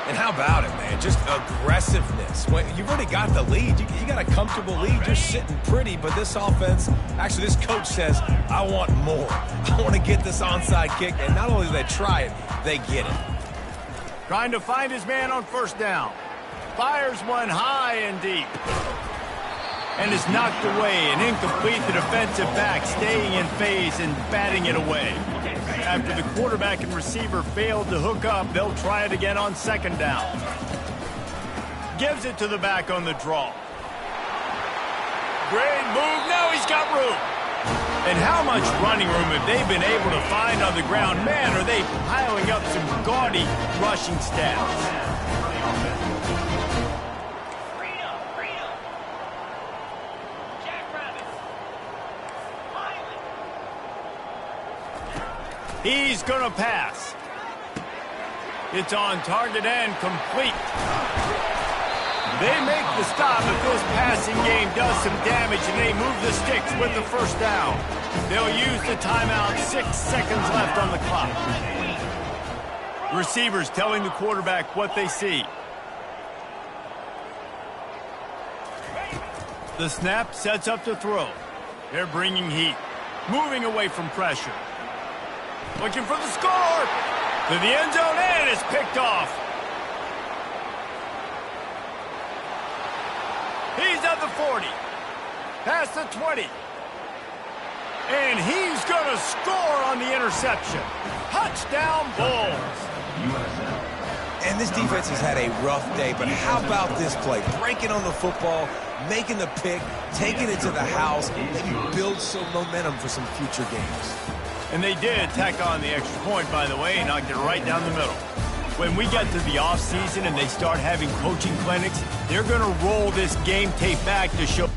And how about it, man? Just aggressiveness. When you've already got the lead. You got a comfortable lead. You're sitting pretty, but this offense, actually this coach says, I want more. I want to get this onside kick, and not only do they try it, they get it. Trying to find his man on first down. Fires one high and deep. And is knocked away and incomplete. The defensive back staying in phase and batting it away. After the quarterback and receiver failed to hook up, they'll try it again on second down. Gives it to the back on the draw. Great move. Now he's got room. And how much running room have they been able to find on the ground? Man, are they piling up some gaudy rushing stats. He's going to pass. It's on target and complete. They make the stop if this passing game does some damage and they move the sticks with the first down. They'll use the timeout, 6 seconds left on the clock. The receivers telling the quarterback what they see. The snap sets up to throw. They're bringing heat, moving away from pressure. Looking for the score. To the end zone, and it's picked off. He's at the 40. Past the 20. And he's going to score on the interception. Touchdown, Bulls. And this defense has had a rough day, but how about this play? Breaking on the football, making the pick, taking it to the house, and build some momentum for some future games. And they did tack on the extra point, by the way, and knocked it right down the middle. When we get to the offseason and they start having coaching clinics, they're going to roll this game tape back to show